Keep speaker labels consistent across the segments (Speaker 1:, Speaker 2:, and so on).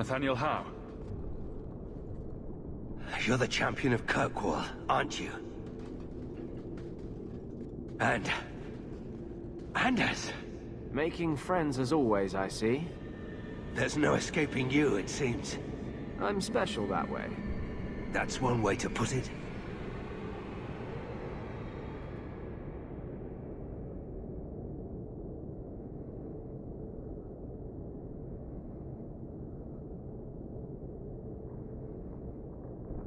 Speaker 1: Nathaniel Howe.
Speaker 2: You're the champion of Kirkwall, aren't you? And... Anders!
Speaker 3: Making friends as always, I see.
Speaker 2: There's no escaping you, it seems.
Speaker 3: I'm special that way.
Speaker 2: That's one way to put it.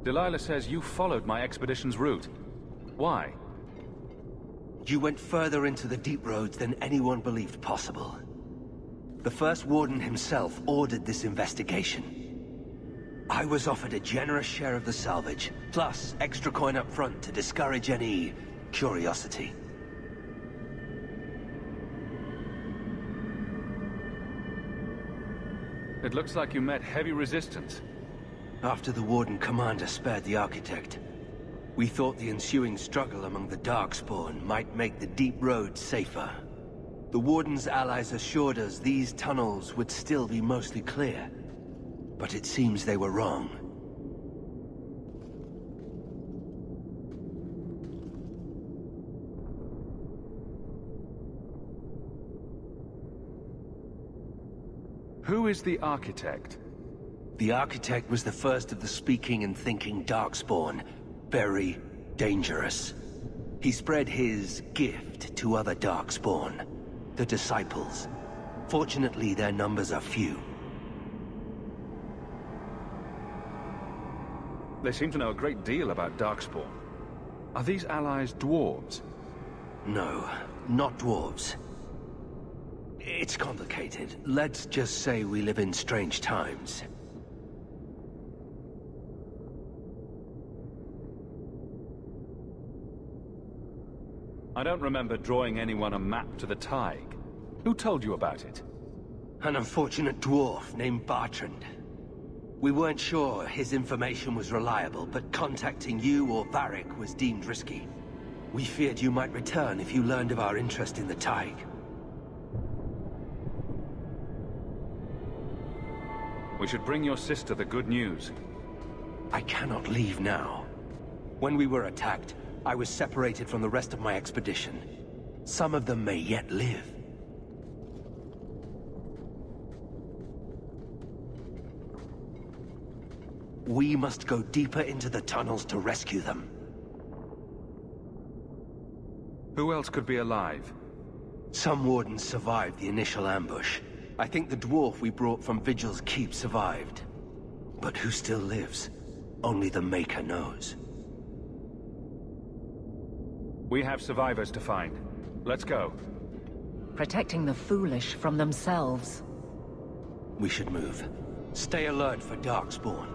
Speaker 1: Delilah says you followed my expedition's route. Why?
Speaker 2: You went further into the deep roads than anyone believed possible. The First Warden himself ordered this investigation. I was offered a generous share of the salvage, plus extra coin up front to discourage any curiosity.
Speaker 1: It looks like you met heavy resistance.
Speaker 2: After the Warden Commander spared the Architect, we thought the ensuing struggle among the Darkspawn might make the deep roads safer. The Warden's allies assured us these tunnels would still be mostly clear, but it seems they were wrong.
Speaker 1: Who is the Architect?
Speaker 2: The Architect was the first of the speaking and thinking Darkspawn. Very dangerous. He spread his gift to other Darkspawn, the Disciples. Fortunately, their numbers are few.
Speaker 1: They seem to know a great deal about Darkspawn. Are these allies dwarves?
Speaker 2: No, not dwarves. It's complicated. Let's just say we live in strange times.
Speaker 1: I don't remember drawing anyone a map to the Tig. Who told you about it?
Speaker 2: An unfortunate dwarf named Bartrand. We weren't sure his information was reliable, but contacting you or Varric was deemed risky. We feared you might return if you learned of our interest in the Tig.
Speaker 1: We should bring your sister the good news.
Speaker 2: I cannot leave now. When we were attacked, I was separated from the rest of my expedition. Some of them may yet live. We must go deeper into the tunnels to rescue them.
Speaker 1: Who else could be alive?
Speaker 2: Some Wardens survived the initial ambush. I think the dwarf we brought from Vigil's Keep survived. But who still lives? Only the Maker knows.
Speaker 1: We have survivors to find. Let's go.
Speaker 4: Protecting the foolish from themselves.
Speaker 2: We should move. Stay alert for Darkspawn.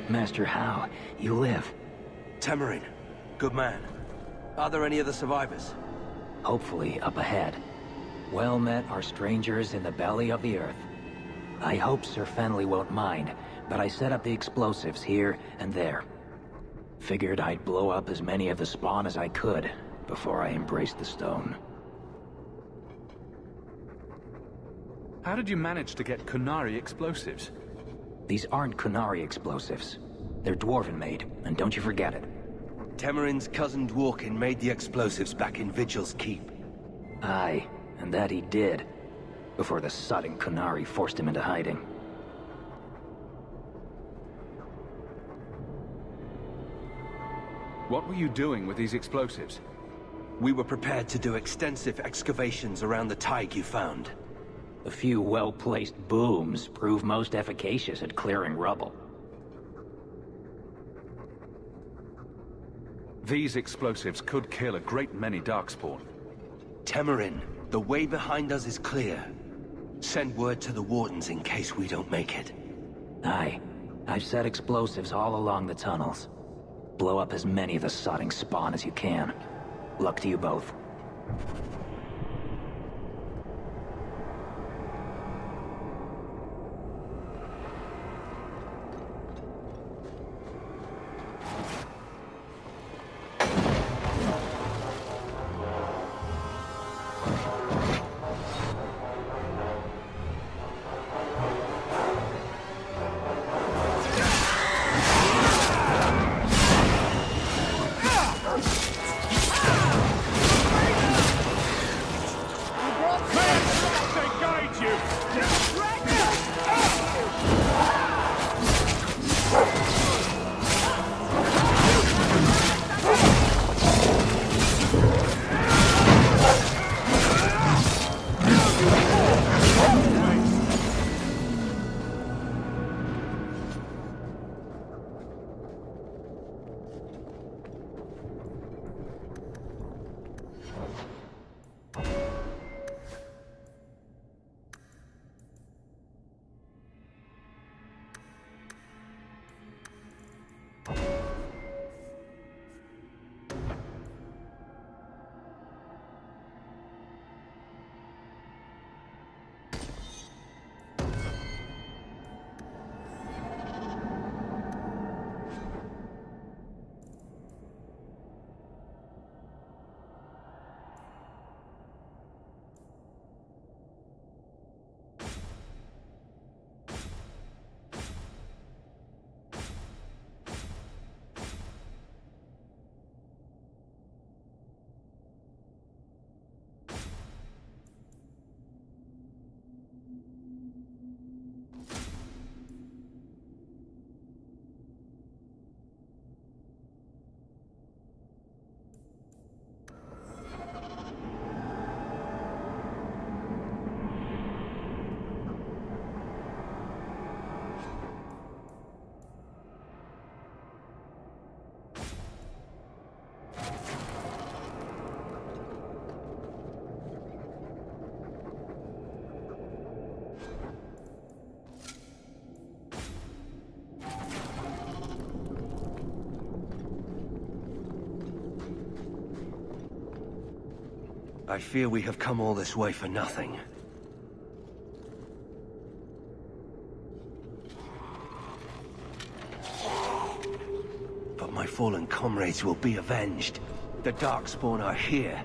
Speaker 5: Master Howe, you live.
Speaker 2: Temerin, good man. Are there any other survivors?
Speaker 5: Hopefully up ahead. Well met our strangers in the belly of the earth. I hope Sir Fenley won't mind, but I set up the explosives here and there. Figured I'd blow up as many of the spawn as I could before I embraced the stone.
Speaker 1: How did you manage to get Qunari explosives?
Speaker 5: These aren't Qunari explosives. They're Dwarven made, and don't you forget it.
Speaker 2: Temerin's cousin Dworkin made the explosives back in Vigil's Keep.
Speaker 5: Aye, and that he did, before the sodding Qunari forced him into hiding.
Speaker 1: What were you doing with these explosives?
Speaker 2: We were prepared to do extensive excavations around the Tig you found.
Speaker 5: A few well-placed booms prove most efficacious at clearing rubble.
Speaker 1: These explosives could kill a great many Darkspawn.
Speaker 2: Temerin, the way behind us is clear. Send word to the Wardens in case we don't make it.
Speaker 5: Aye. I've set explosives all along the tunnels. Blow up as many of the sodding spawn as you can. Luck to you both.
Speaker 2: I fear we have come all this way for nothing. But my fallen comrades will be avenged. The Darkspawn are here.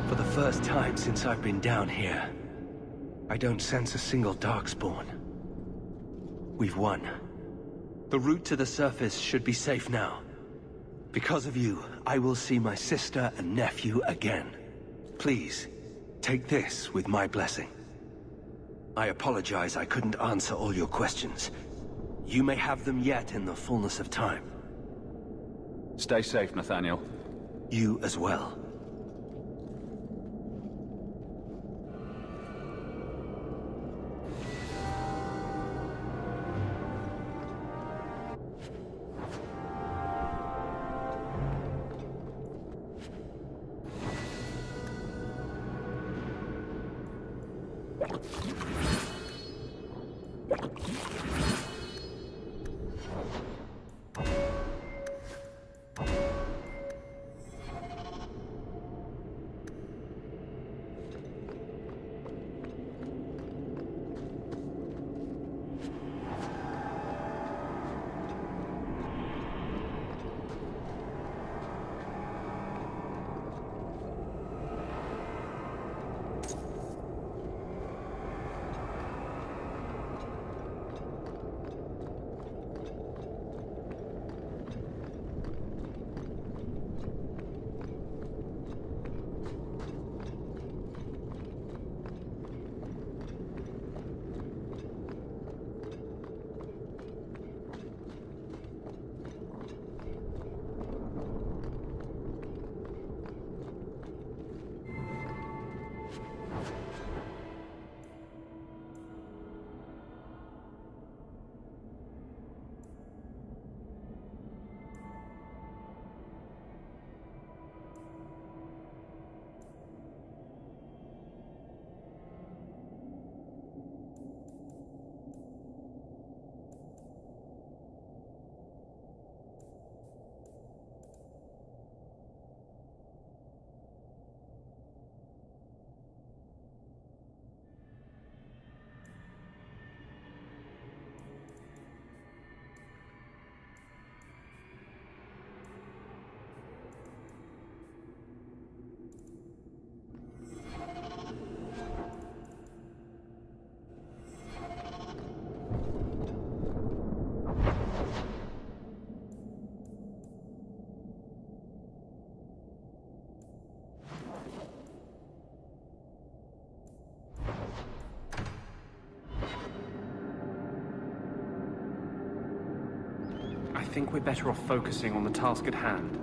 Speaker 2: For the first time since I've been down here, I don't sense a single Darkspawn. We've won. The route to the surface should be safe now. Because of you, I will see my sister and nephew again. Please, take this with my blessing. I apologize I couldn't answer all your questions. You may have them yet in the fullness of time.
Speaker 1: Stay safe, Nathaniel.
Speaker 2: You as well.
Speaker 3: I think we're better off focusing on the task at hand.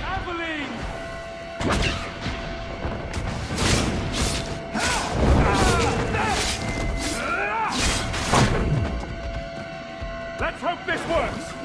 Speaker 1: Aveline! Let's hope this works!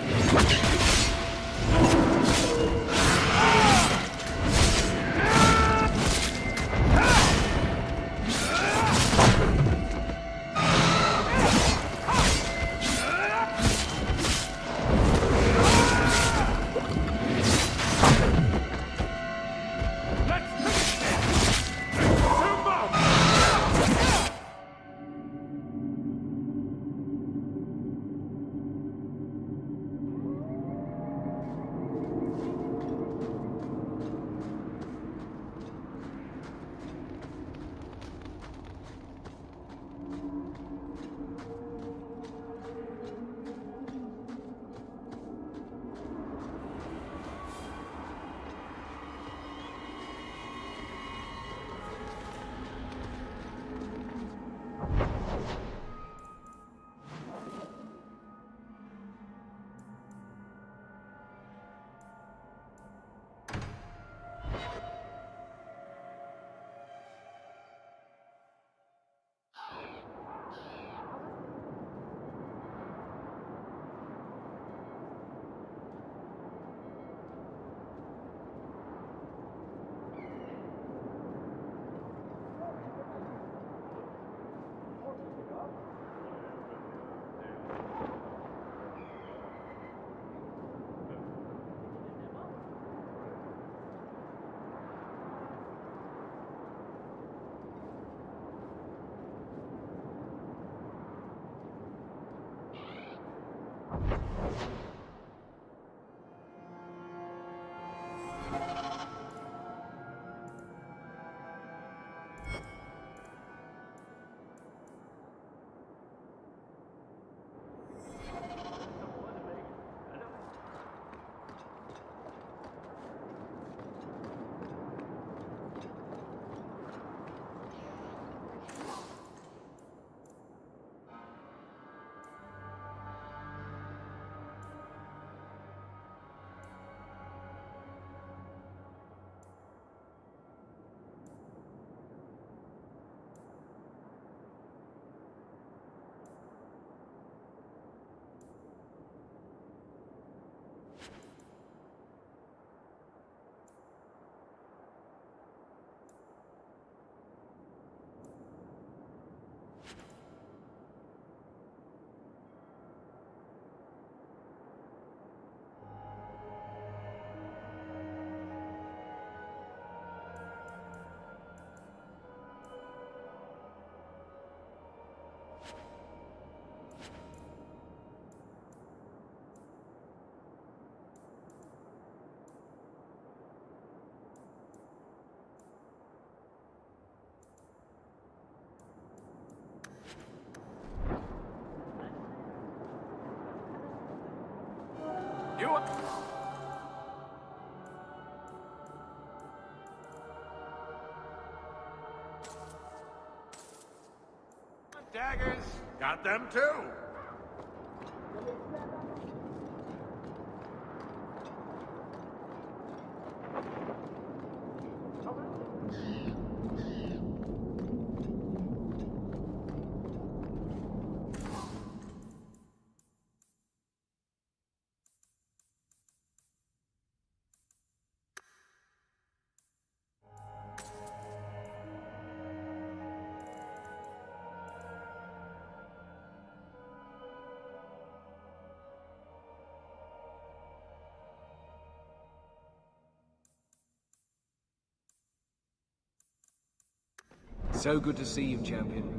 Speaker 3: You...
Speaker 6: Daggers! Got them too!
Speaker 3: So good to see you, champion.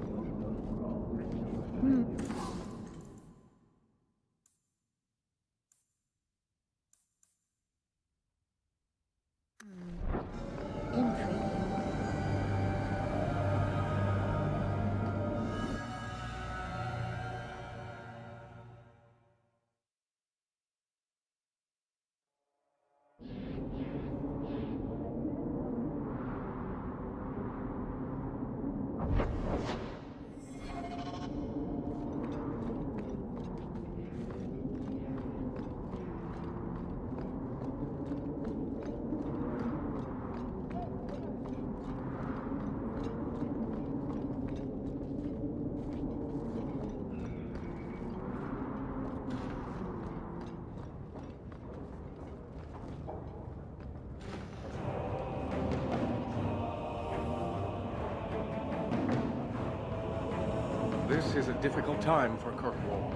Speaker 3: This is a difficult time for Kirkwall.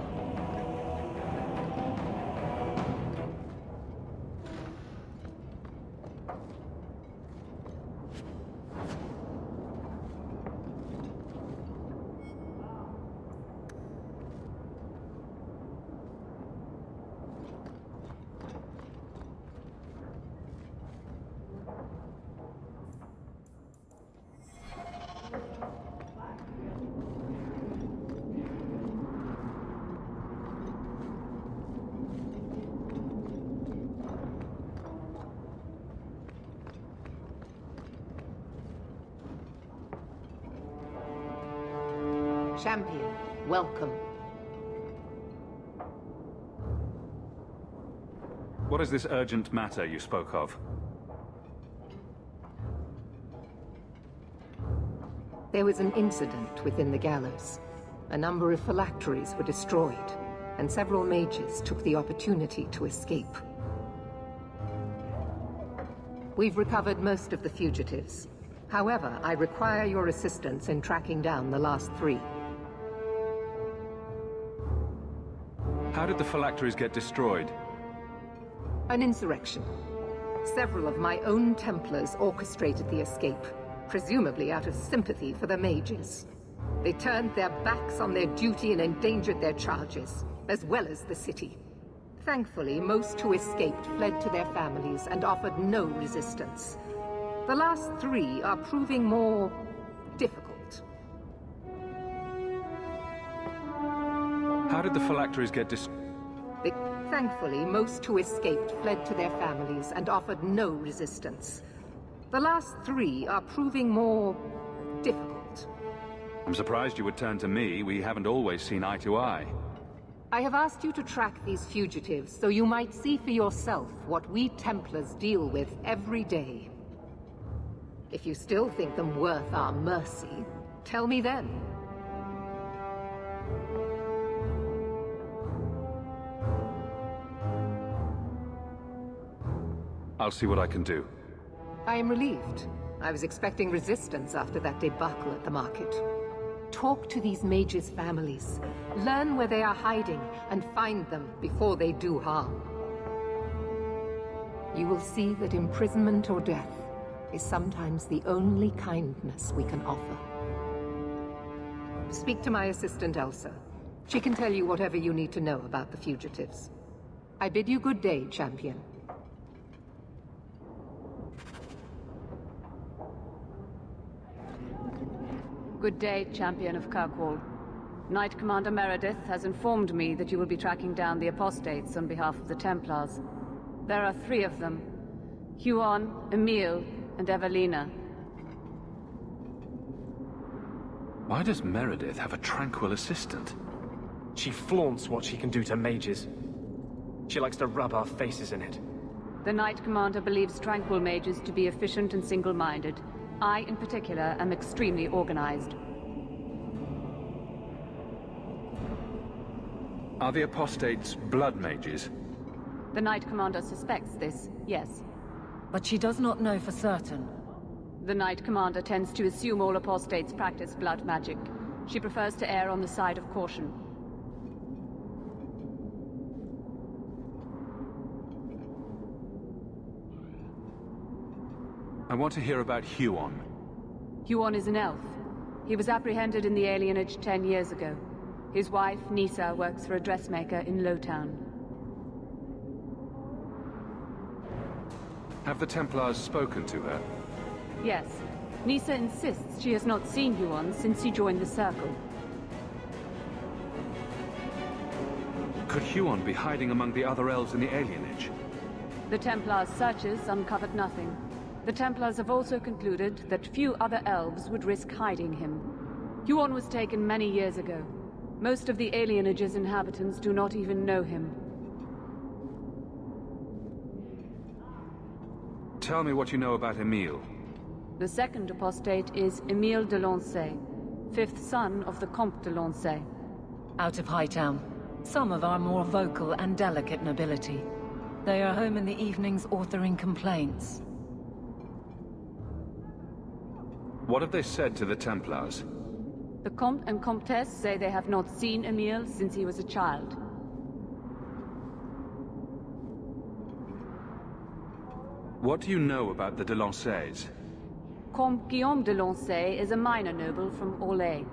Speaker 7: Champion, welcome.
Speaker 1: What is this urgent matter you spoke of?
Speaker 7: There was an incident within the gallows. A number of phylacteries were destroyed, and several mages took the opportunity to escape. We've recovered most of the fugitives. However, I require your assistance in tracking down the last 3.
Speaker 1: How did the phylacteries get destroyed?
Speaker 7: An insurrection. Several of my own Templars orchestrated the escape, presumably out of sympathy for the mages. They turned their backs on their duty and endangered their charges, as well as the city. Thankfully, most who escaped fled to their families and offered no resistance. The last 3 are proving more difficult.
Speaker 1: How did the phylacteries get destroyed?
Speaker 7: Thankfully, most who escaped fled to their families and offered no resistance. The last 3 are proving more difficult.
Speaker 1: I'm surprised you would turn to me. We haven't always seen eye to eye.
Speaker 7: I have asked you to track these fugitives so you might see for yourself what we Templars deal with every day. If you still think them worth our mercy, tell me then.
Speaker 1: I'll see what I can do.
Speaker 7: I am relieved. I was expecting resistance after that debacle at the market. Talk to these mages' families. Learn where they are hiding and find them before they do harm. You will see that imprisonment or death is sometimes the only kindness we can offer. Speak to my assistant, Elsa. She can tell you whatever you need to know about the fugitives. I bid you good day, Champion.
Speaker 8: Good day, Champion of Kirkwall. Knight Commander Meredith has informed me that you will be tracking down the apostates on behalf of the Templars. There are 3 of them. Huon, Emile, and Evelina.
Speaker 1: Why does Meredith have a tranquil assistant?
Speaker 3: She flaunts what she can do to mages. She likes to rub our faces in it.
Speaker 8: The Knight Commander believes tranquil mages to be efficient and single-minded. I, in particular, am extremely organized.
Speaker 1: Are the apostates blood mages?
Speaker 8: The Knight Commander suspects this, yes.
Speaker 4: But she does not know for certain.
Speaker 8: The Knight Commander tends to assume all apostates practice blood magic. She prefers to err on the side of caution.
Speaker 1: I want to hear about Huon.
Speaker 8: Huon is an elf. He was apprehended in the alienage 10 years ago. His wife, Nisa, works for a dressmaker in Lowtown.
Speaker 1: Have the Templars spoken to her?
Speaker 8: Yes. Nisa insists she has not seen Huon since he joined the Circle.
Speaker 1: Could Huon be hiding among the other elves in the alienage?
Speaker 8: The Templars' searches uncovered nothing. The Templars have also concluded that few other elves would risk hiding him. Huon was taken many years ago. Most of the alienage's inhabitants do not even know him.
Speaker 1: Tell me what you know about Emile.
Speaker 8: The second apostate is Emile de Lancey, 5th son of the Comte de Lancey.
Speaker 4: Out of Hightown. Some of our more vocal and delicate nobility. They are home in the evenings authoring complaints.
Speaker 1: What have they said to the Templars?
Speaker 8: The Comte and Comtesse say they have not seen Emile since he was a child.
Speaker 1: What do you know about the de Lancays?
Speaker 8: Comte Guillaume de Lancey is a minor noble from Orlais.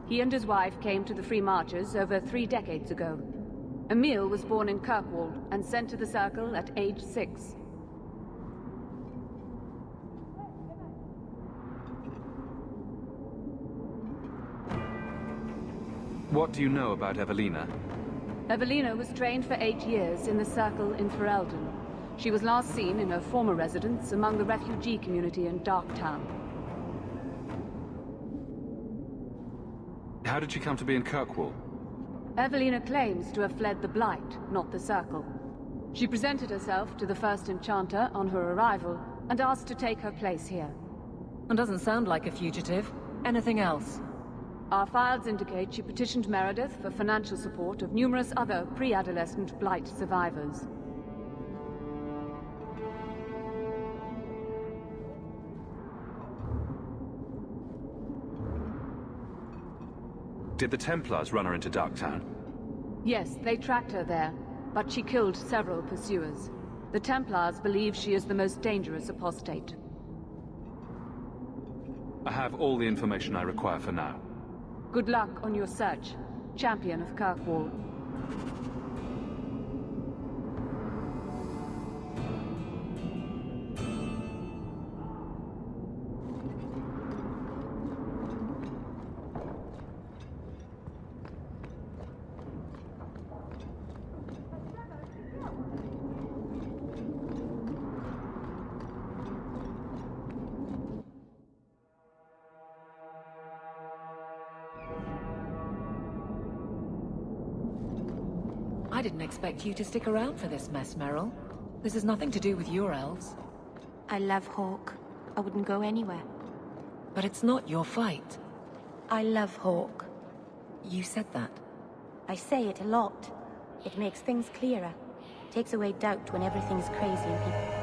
Speaker 8: He and his wife came to the Free Marches over 3 decades ago. Emile was born in Kirkwall and sent to the Circle at age 6.
Speaker 1: What do you know about Evelina?
Speaker 8: Evelina was trained for 8 years in the Circle in Ferelden. She was last seen in her former residence among the refugee community in Darktown.
Speaker 1: How did she come to be in Kirkwall?
Speaker 8: Evelina claims to have fled the Blight, not the Circle. She presented herself to the First Enchanter on her arrival and asked to take her place here.
Speaker 4: And doesn't sound like a fugitive. Anything else?
Speaker 8: Our files indicate she petitioned Meredith for financial support of numerous other pre-adolescent Blight survivors.
Speaker 1: Did the Templars run her into Darktown?
Speaker 8: Yes, they tracked her there, but she killed several pursuers. The Templars believe she is the most dangerous apostate.
Speaker 1: I have all the information I require for now.
Speaker 8: Good luck on your search, Champion of Kirkwall.
Speaker 4: I didn't expect you to stick around for this mess, Meryl. This has nothing to do with your elves.
Speaker 9: I love Hawke. I wouldn't go anywhere.
Speaker 4: But it's not your fight.
Speaker 9: I love Hawke.
Speaker 4: You said that.
Speaker 9: I say it a lot. It makes things clearer. Takes away doubt when everything's crazy and people...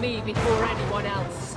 Speaker 4: Me before anyone else.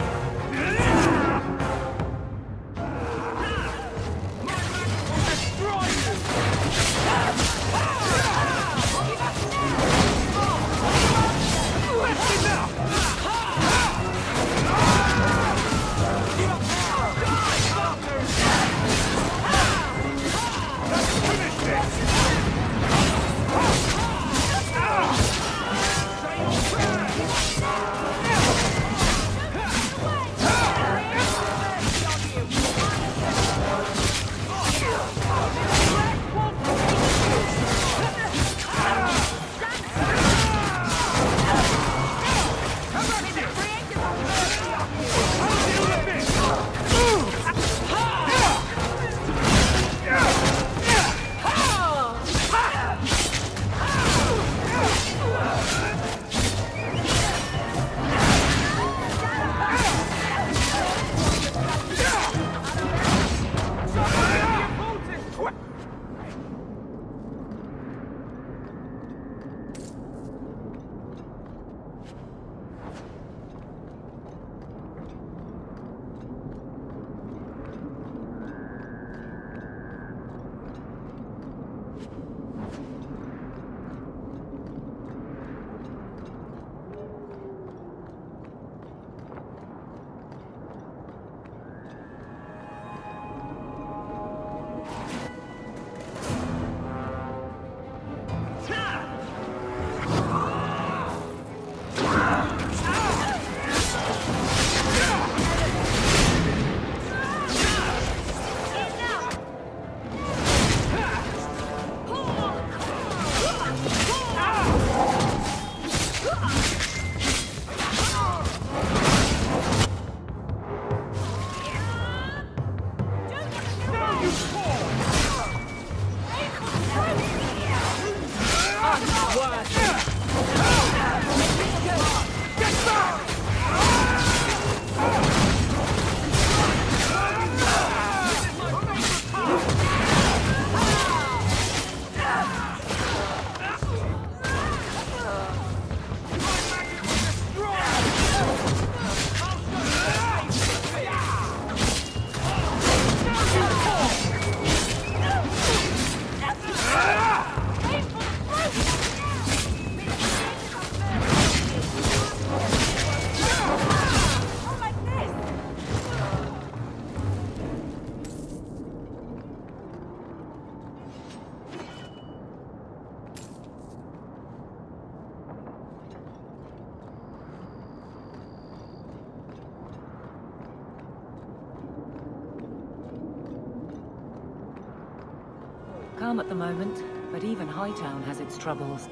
Speaker 4: Calm at the moment, but even Hightown has its troubles.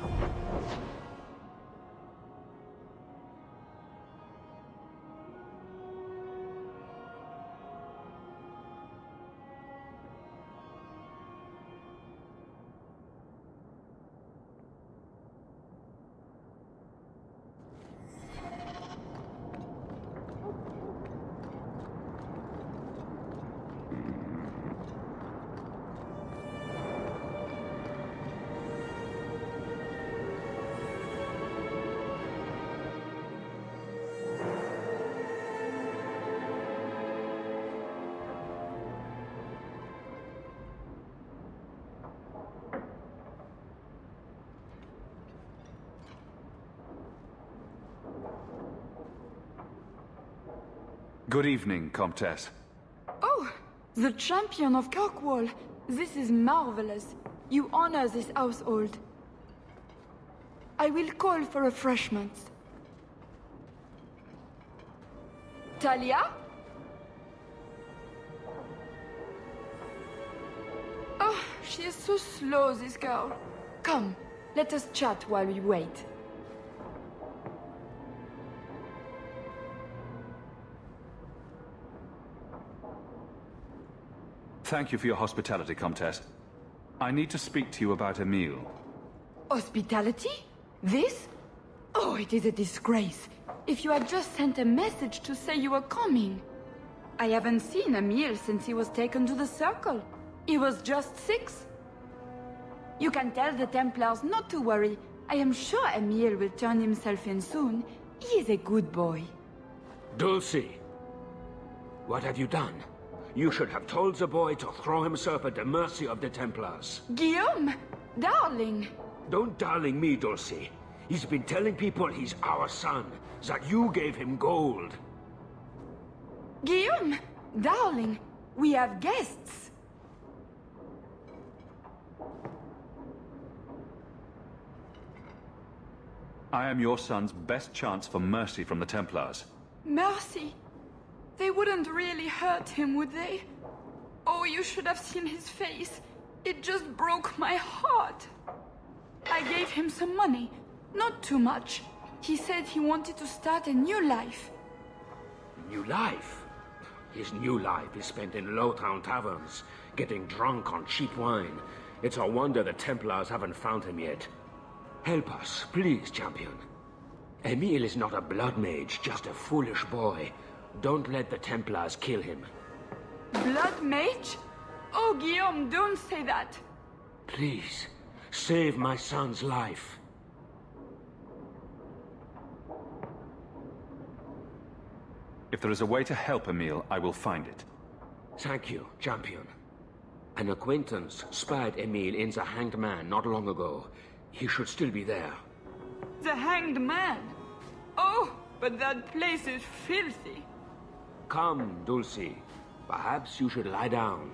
Speaker 1: Good evening, Comtesse.
Speaker 10: Oh, the champion of Kirkwall. This is marvelous. You honor this household. I will call for refreshments. Talia? Oh, she is so slow, this girl. Come, let us chat while we wait.
Speaker 1: Thank you for your hospitality, Comtesse. I need to speak to you about Emile.
Speaker 10: Hospitality? This? Oh, it is a disgrace. If you had just sent a message to say you were coming. I haven't seen Emile since he was taken to the Circle. He was just 6. You can tell the Templars not to worry. I am sure Emile will turn himself in soon. He is a good boy.
Speaker 11: Dulcie! What have you done? You should have told the boy to throw himself at the mercy of the Templars.
Speaker 10: Guillaume! Darling!
Speaker 11: Don't darling me, Dulcie. He's been telling people he's our son, that you gave him gold.
Speaker 10: Guillaume! Darling! We have guests!
Speaker 1: I am your son's best chance for mercy from the Templars.
Speaker 10: Mercy? They wouldn't really hurt him, would they? Oh, you should have seen his face. It just broke my heart. I gave him some money. Not too much. He said he wanted to start a new life.
Speaker 11: New life? His new life is spent in low-town taverns, getting drunk on cheap wine. It's a wonder the Templars haven't found him yet. Help us, please, champion. Emile is not a blood mage, just a foolish boy. Don't let the Templars kill him.
Speaker 10: Blood mage? Oh, Guillaume, don't say that.
Speaker 11: Please, save my son's life.
Speaker 1: If there is a way to help Emile, I will find it.
Speaker 11: Thank you, champion. An acquaintance spied Emile in the Hanged Man not long ago. He should still be there.
Speaker 10: The Hanged Man? Oh, but that place is filthy.
Speaker 11: Come, Dulcie. Perhaps you should lie down.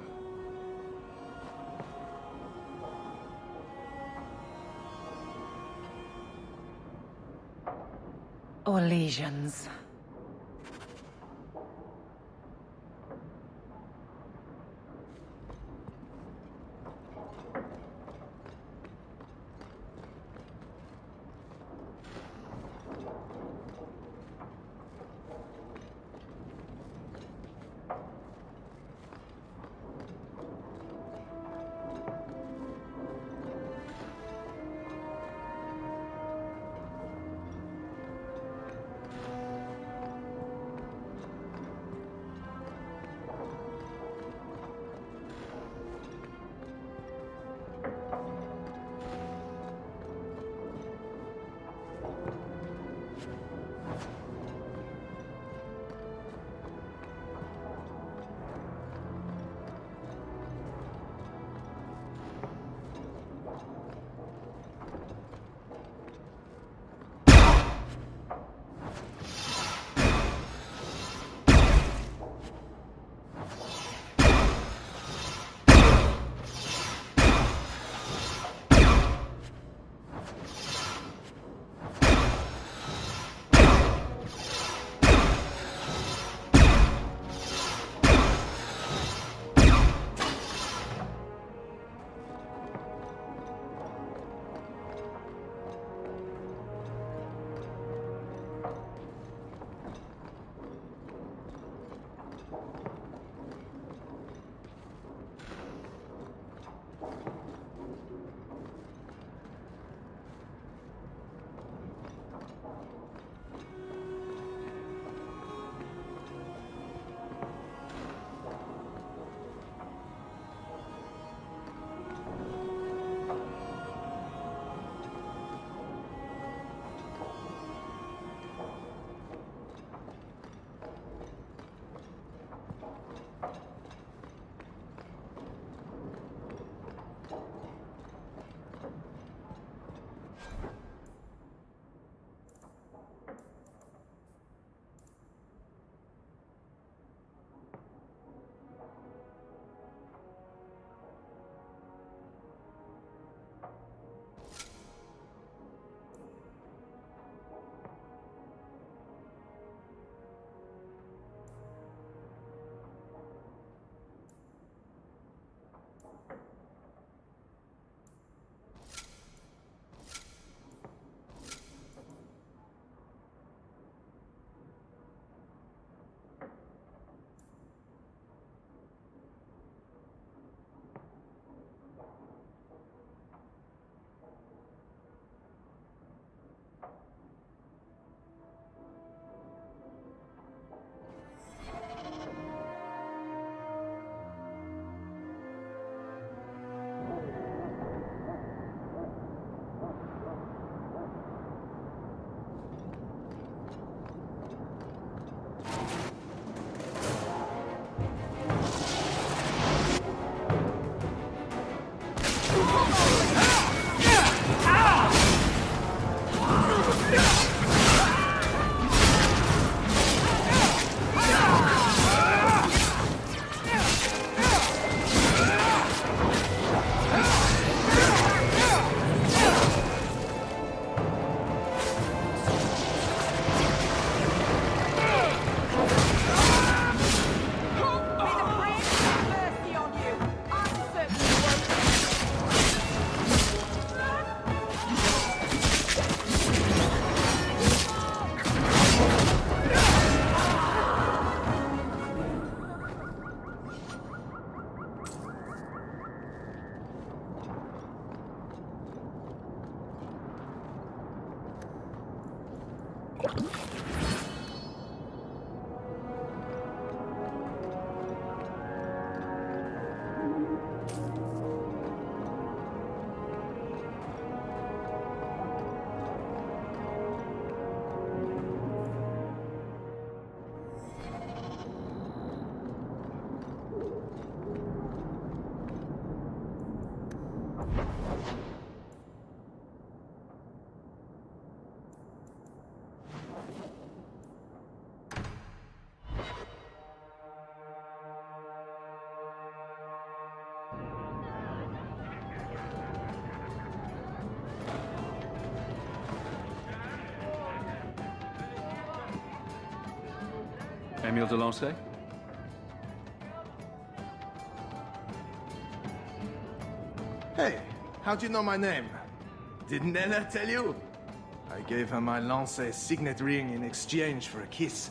Speaker 4: Or lesions.
Speaker 1: Emile de Lancey?
Speaker 12: Hey, how'd you know my name? Didn't Ella tell you? I gave her my Lancey signet ring in exchange for a kiss.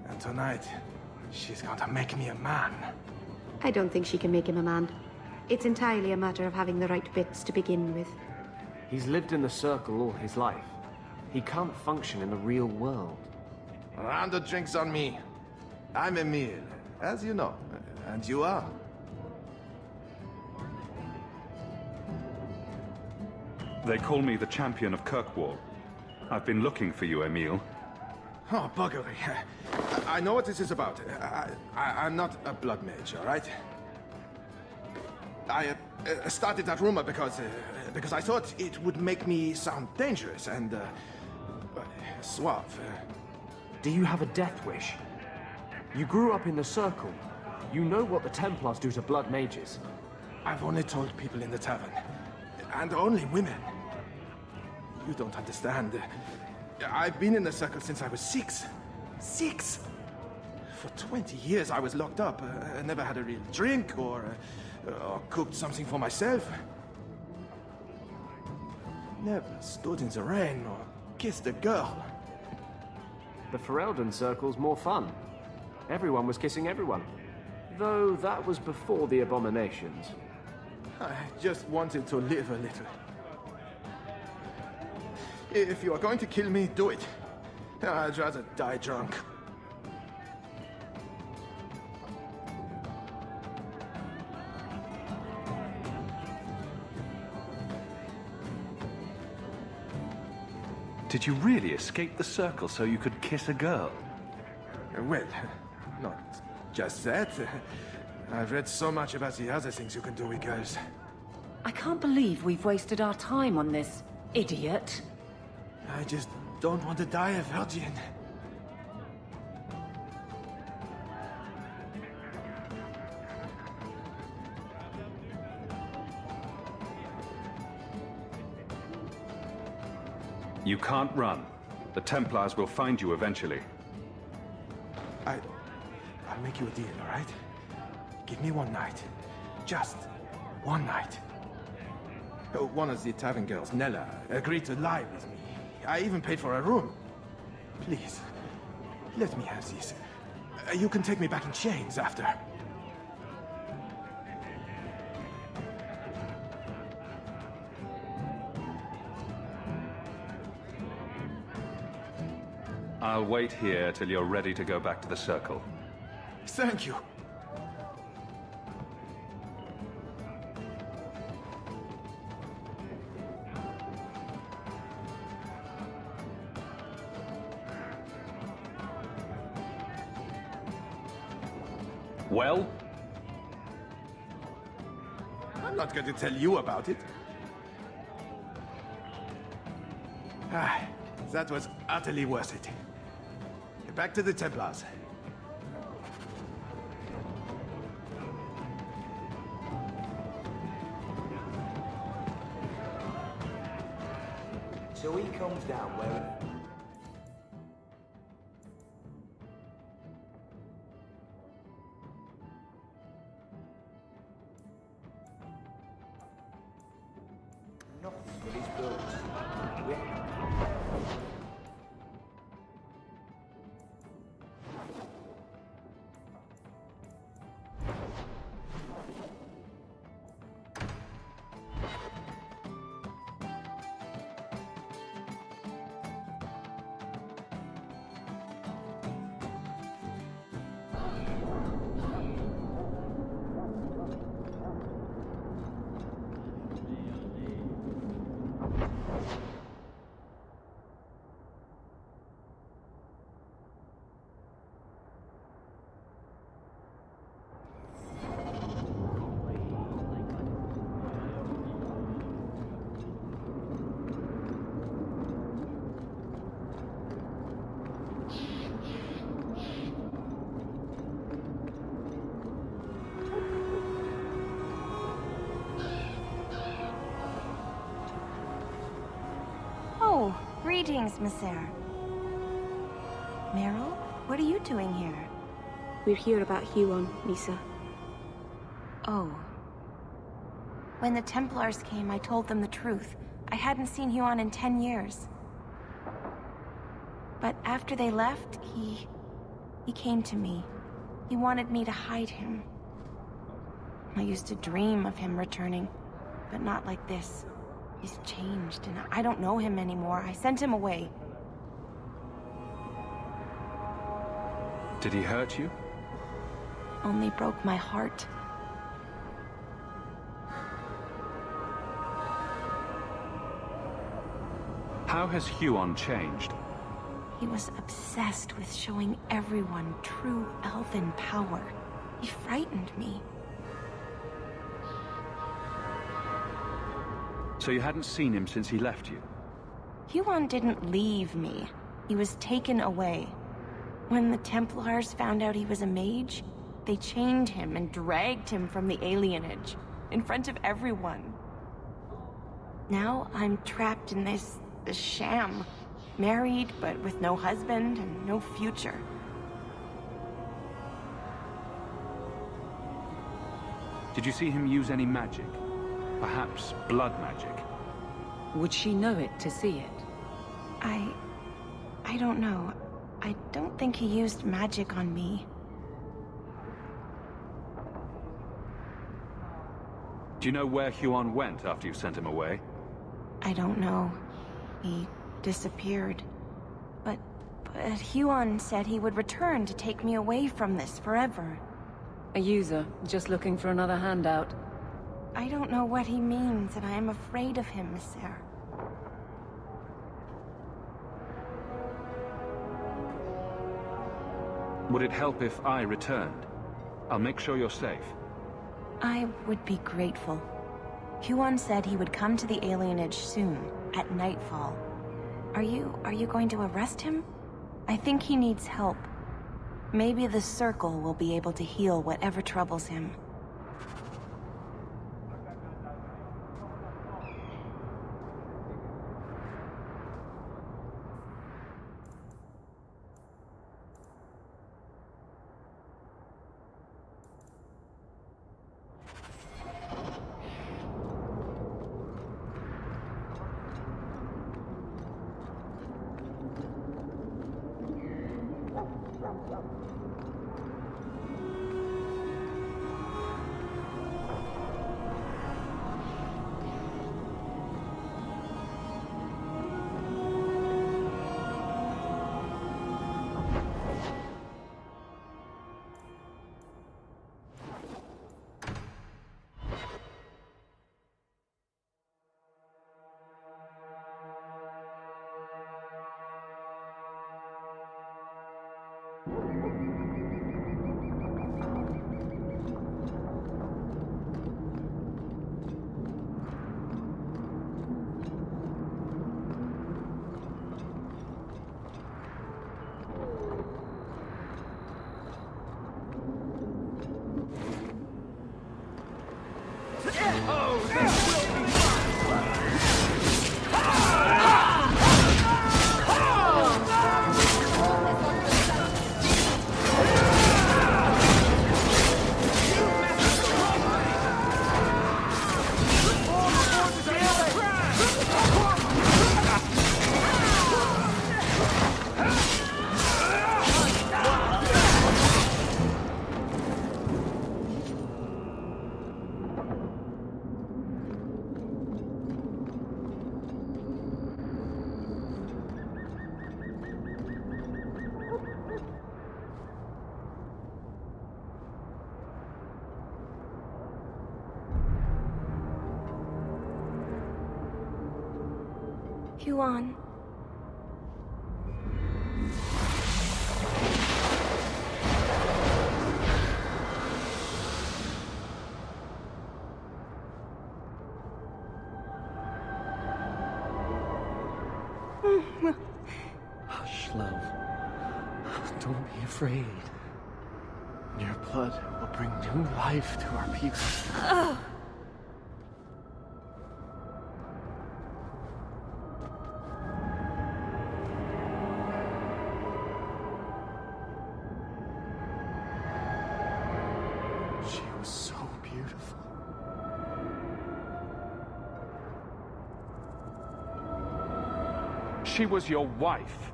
Speaker 12: And tonight, she's going to make me a man.
Speaker 13: I don't think she can make him a man. It's entirely a matter of having the right bits to begin with.
Speaker 3: He's lived in the Circle all his life. He can't function in the real world.
Speaker 12: A round of drinks on me. I'm Emile, as you know. And you are?
Speaker 1: They call me the champion of Kirkwall. I've been looking for you, Emile.
Speaker 12: Oh, buggery. I know what this is about. I'm not a blood mage, all right? I started that rumor because I thought it would make me sound dangerous and suave.
Speaker 3: Do you have a death wish? You grew up in the Circle. You know what the Templars do to blood mages.
Speaker 12: I've only told people in the tavern. And only women. You don't understand. I've been in the Circle since I was 6. 6! For 20 years I was locked up. I never had a real drink or cooked something for myself. Never stood in the rain or kissed a girl.
Speaker 3: The Ferelden Circle's more fun. Everyone was kissing everyone. Though that was before the abominations.
Speaker 12: I just wanted to live a little. If you are going to kill me, do it. I'd rather die drunk.
Speaker 1: Did you really escape the Circle so you could kiss a girl?
Speaker 12: Well, not just that. I've read so much about the other things you can do with girls.
Speaker 4: I can't believe we've wasted our time on this, idiot.
Speaker 12: I just don't want to die a virgin.
Speaker 1: You can't run. The Templars will find you eventually.
Speaker 12: I'll make you a deal, all right? Give me one night. Just one night. One of the tavern girls, Nella, agreed to lie with me. I even paid for a room. Please, let me have this. You can take me back in chains after.
Speaker 1: I'll wait here till you're ready to go back to the Circle.
Speaker 12: Thank you.
Speaker 1: Well?
Speaker 12: I'm not going to tell you about it. That was utterly worth it. Back to the Templars.
Speaker 5: So he comes down wearing... nothing but his birds.
Speaker 9: Greetings, Messer. Meryl, what are you doing here?
Speaker 13: We're here about Huon, Misa.
Speaker 9: Oh. When the Templars came, I told them the truth. I hadn't seen Huon in 10 years. But after they left, he came to me. He wanted me to hide him. I used to dream of him returning, but not like this. He's changed, and I don't know him anymore. I sent him away.
Speaker 1: Did he hurt you?
Speaker 9: Only broke my heart.
Speaker 1: How has Huon changed?
Speaker 9: He was obsessed with showing everyone true elven power. He frightened me.
Speaker 1: So you hadn't seen him since he left you?
Speaker 9: Huon didn't leave me. He was taken away. When the Templars found out he was a mage, they chained him and dragged him from the alienage, in front of everyone. Now I'm trapped in this sham. Married, but with no husband and no future.
Speaker 1: Did you see him use any magic? Perhaps blood magic?
Speaker 4: Would she know it to see it?
Speaker 9: I don't know. I don't think he used magic on me.
Speaker 1: Do you know where Huon went after you sent him away?
Speaker 9: I don't know. He disappeared. But Huon said he would return to take me away from this forever.
Speaker 4: A user, just looking for another handout.
Speaker 9: I don't know what he means, and I am afraid of him, Messer.
Speaker 1: Would it help if I returned? I'll make sure you're safe.
Speaker 9: I would be grateful. Huon said he would come to the alienage soon, at nightfall. Are you going to arrest him? I think he needs help. Maybe the Circle will be able to heal whatever troubles him. Huon.
Speaker 3: Hush, love. Don't be afraid. Your blood will bring new life to our people.
Speaker 1: She was your wife.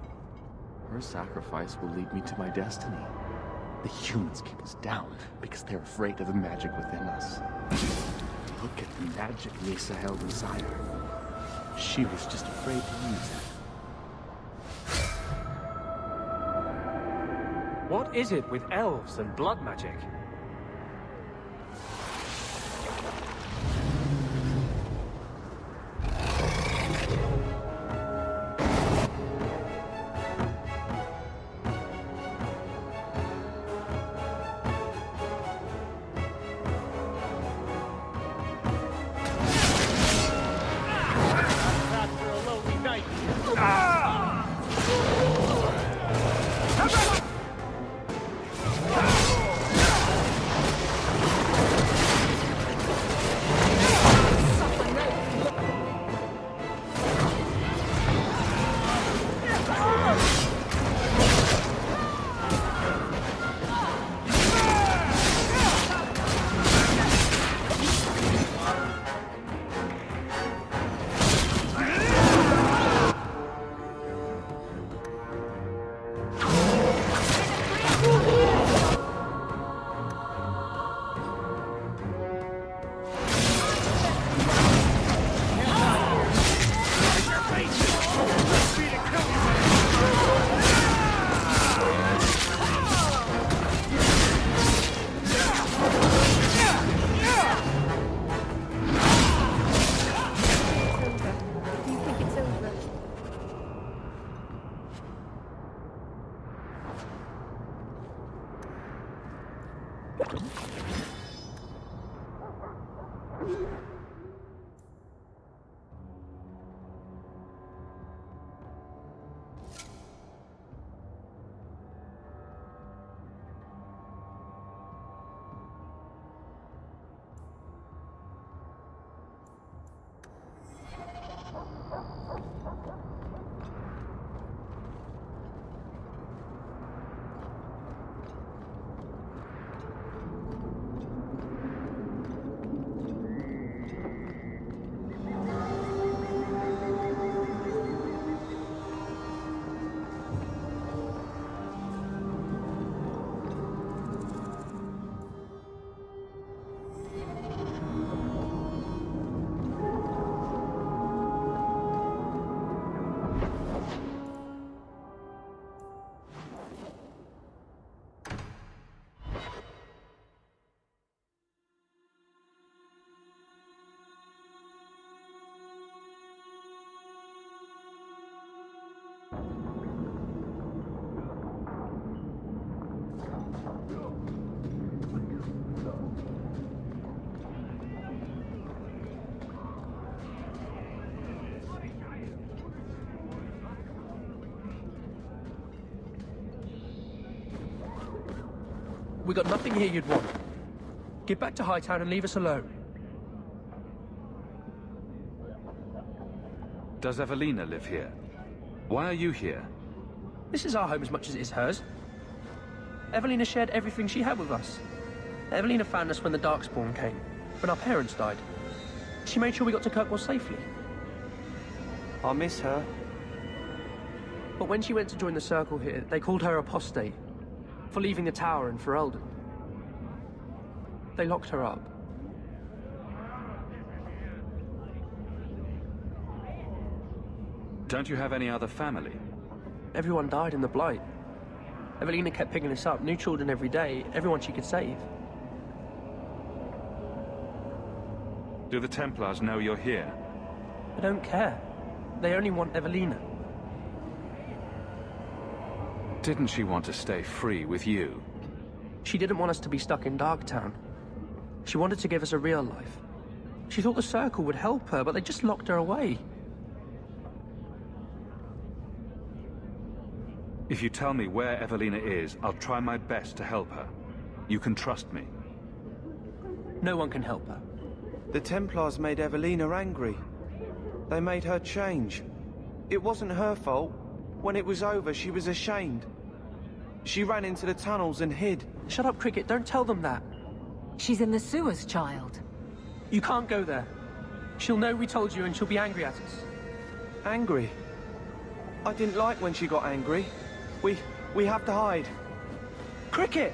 Speaker 14: Her sacrifice will lead me to my destiny. The humans keep us down because they're afraid of the magic within us. Look at the magic Misa held inside her. She was just afraid to use it.
Speaker 3: What is it with elves and blood magic?
Speaker 15: We got nothing here you'd want. Get back to Hightown and leave us alone.
Speaker 1: Does Evelina live here? Why are you here?
Speaker 15: This is our home as much as it is hers. Evelina shared everything she had with us. Evelina found us when the Darkspawn came, when our parents died. She made sure we got to Kirkwall safely.
Speaker 16: I miss her.
Speaker 15: But when she went to join the Circle here, they called her apostate. For leaving the tower in Ferelden. They locked her up.
Speaker 1: Don't you have any other family?
Speaker 15: Everyone died in the Blight. Evelina kept picking us up, new children every day, everyone she could save.
Speaker 1: Do the Templars know you're here?
Speaker 15: I don't care. They only want Evelina.
Speaker 1: Didn't she want to stay free with you?
Speaker 15: She didn't want us to be stuck in Darktown. She wanted to give us a real life. She thought the Circle would help her, but they just locked her away.
Speaker 1: If you tell me where Evelina is, I'll try my best to help her. You can trust me.
Speaker 15: No one can help her.
Speaker 16: The Templars made Evelina angry. They made her change. It wasn't her fault. When it was over, she was ashamed. She ran into the tunnels and hid.
Speaker 15: Shut up, Cricket. Don't tell them that.
Speaker 4: She's in the sewers, child.
Speaker 15: You can't go there. She'll know we told you and she'll be angry at us.
Speaker 16: Angry? I didn't like when she got angry. We have to hide. Cricket!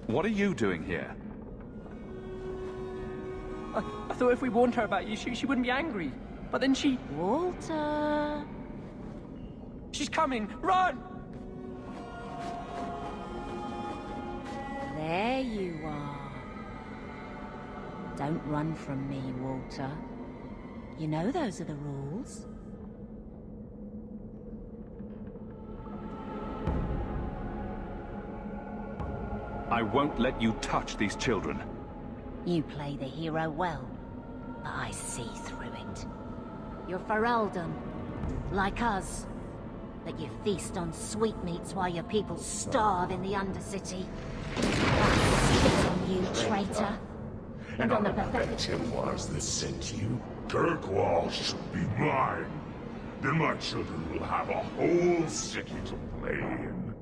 Speaker 1: What are you doing here?
Speaker 15: I thought if we warned her about you, she wouldn't be angry. But then she...
Speaker 9: Walter...
Speaker 15: She's coming! Run!
Speaker 4: There you are. Don't run from me, Walter. You know those are the rules.
Speaker 1: I won't let you touch these children.
Speaker 4: You play the hero well.
Speaker 17: but I see through it. You're Ferelden, like us. But you feast on sweetmeats while your people starve in the Undercity. That's on you, traitor.
Speaker 18: And on the pathetic Templars that sent you, Kirkwall should be mine. Then my children will have a whole city to play in.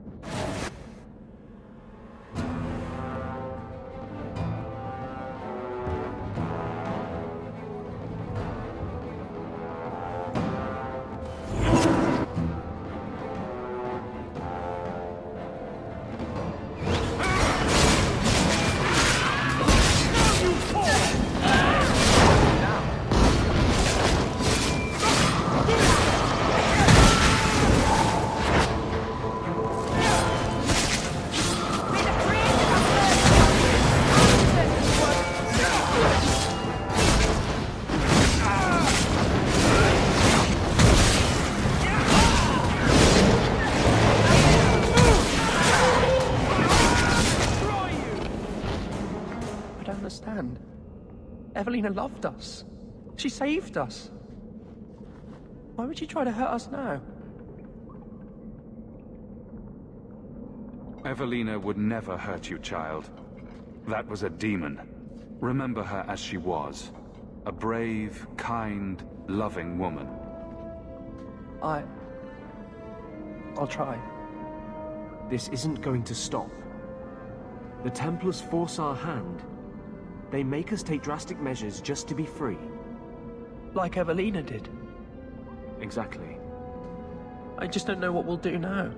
Speaker 15: Evelina loved us. She saved us. Why would she try to hurt us now?
Speaker 1: Evelina would never hurt you, child. That was a demon. Remember her as she was. A brave, kind, loving woman.
Speaker 3: I'll try. This isn't going to stop. The Templars force our hand. They make us take drastic measures just to be free.
Speaker 15: Like Evelina did.
Speaker 3: Exactly.
Speaker 15: I just don't know what we'll do now.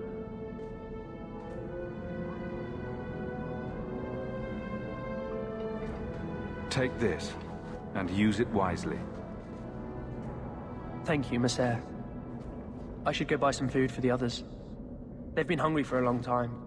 Speaker 1: Take this, and use it wisely.
Speaker 15: Thank you, Maser. I should go buy some food for the others. They've been hungry for a long time.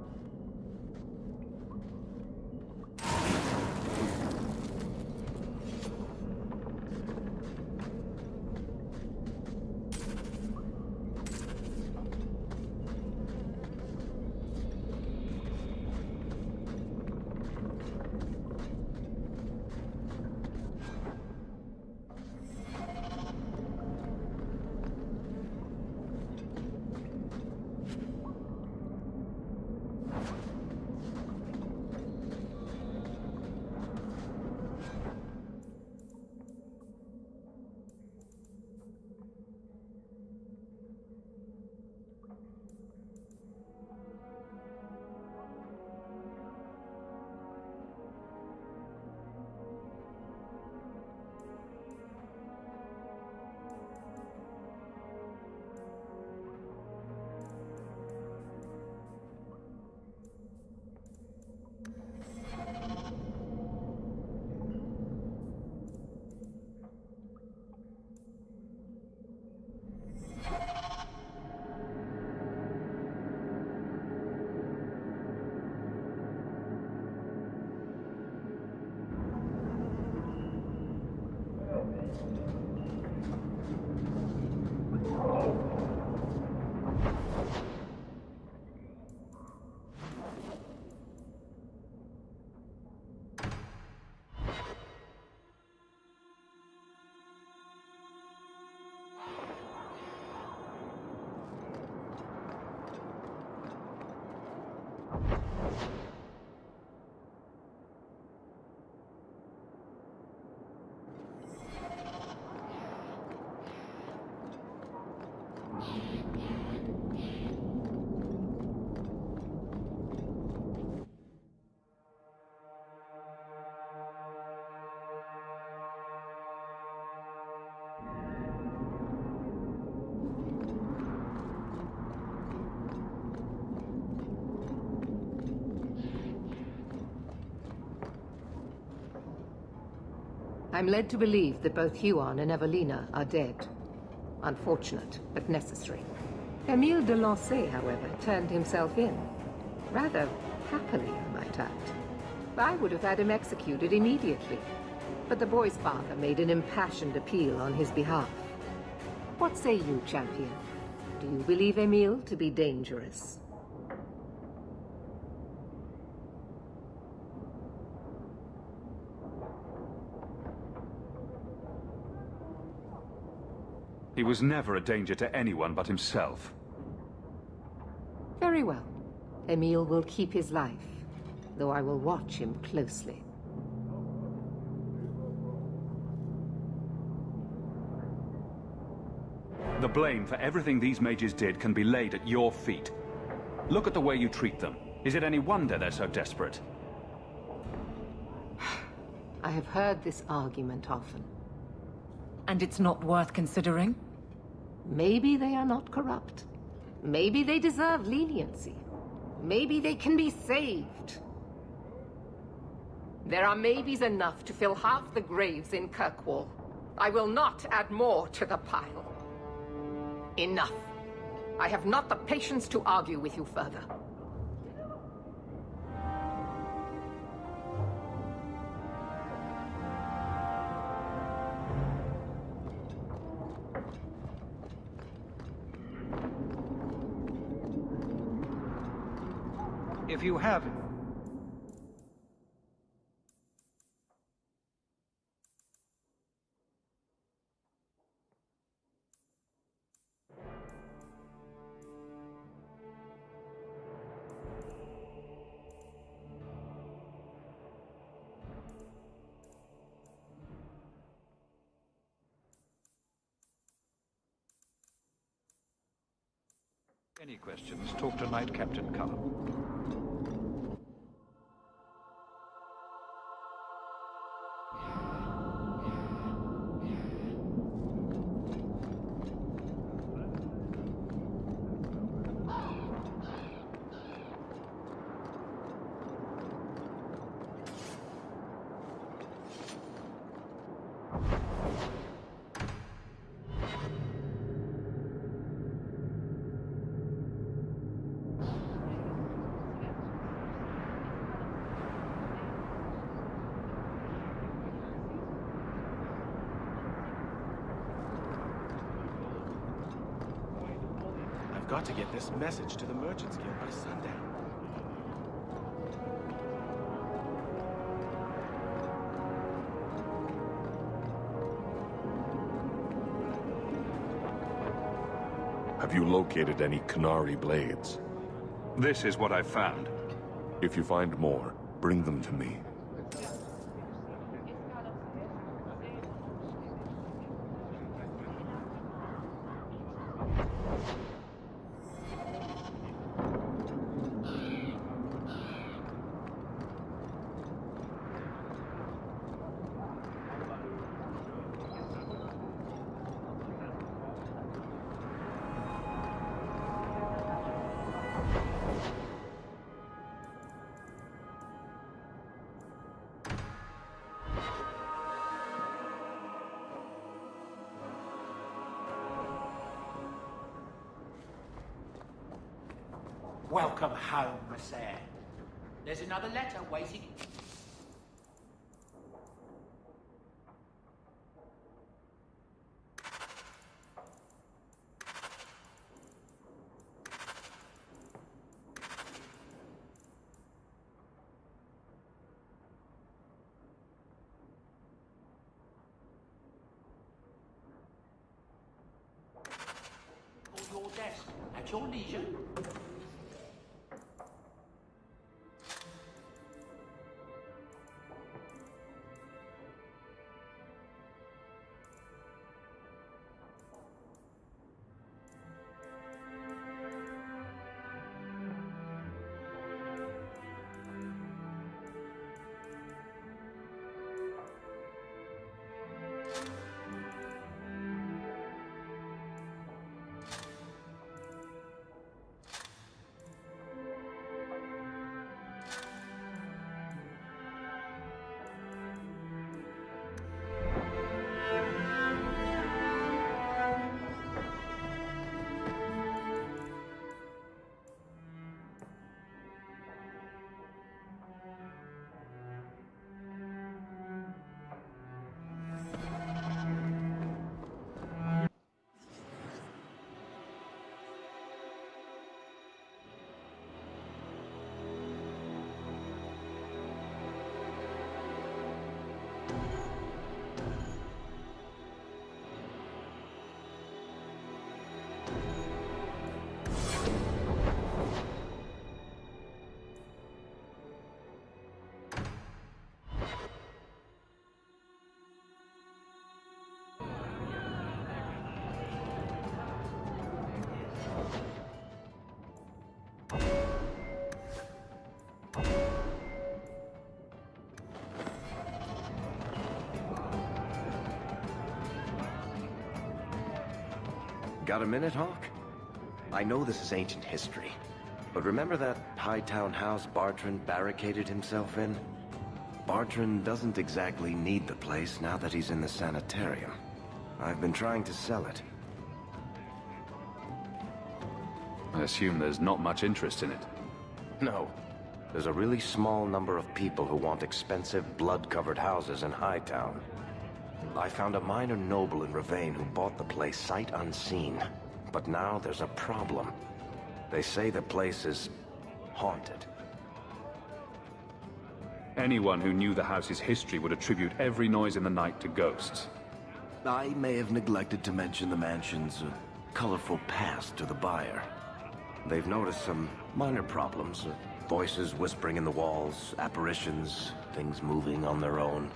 Speaker 7: I'm led to believe that both Huon and Evelina are dead. Unfortunate, but necessary. Emile de Lancey, however, turned himself in. Rather happily, I might add. I would have had him executed immediately. But the boy's father made an impassioned appeal on his behalf. What say you, champion? Do you believe Emile to be dangerous?
Speaker 1: He was never a danger to anyone but himself.
Speaker 7: Very well. Emil will keep his life, though I will watch him closely.
Speaker 1: The blame for everything these mages did can be laid at your feet. Look at the way you treat them. Is it any wonder they're so desperate?
Speaker 7: I have heard this argument often.
Speaker 4: And it's not worth considering?
Speaker 7: Maybe they are not corrupt. Maybe they deserve leniency. Maybe they can be saved. There are maybes enough to fill half the graves in Kirkwall. I will not add more to the pile. Enough. I have not the patience to argue with you further.
Speaker 19: If you have... Any questions, talk to Knight Captain Cullum.
Speaker 14: I've got to get this message to the Merchants Guild by sundown.
Speaker 18: Have you located any Qunari blades?
Speaker 1: This is what I've found.
Speaker 18: If you find more, bring them to me.
Speaker 20: Welcome home, Messere. There's another letter waiting. Or your desk, at your leisure.
Speaker 21: Got a minute, Hawk? I know this is ancient history, but remember that Hightown house Bartrand barricaded himself in? Bartrand doesn't exactly need the place now that he's in the sanitarium. I've been trying to sell it.
Speaker 1: I assume there's not much interest in it.
Speaker 21: No. There's a really small number of people who want expensive, blood-covered houses in Hightown. I found a minor noble in Ravane who bought the place sight unseen. But now there's a problem. They say the place is haunted.
Speaker 1: Anyone who knew the house's history would attribute every noise in the night to ghosts.
Speaker 21: I may have neglected to mention the mansion's colorful past to the buyer. They've noticed some minor problems. Voices whispering in the walls, apparitions, things moving on their own.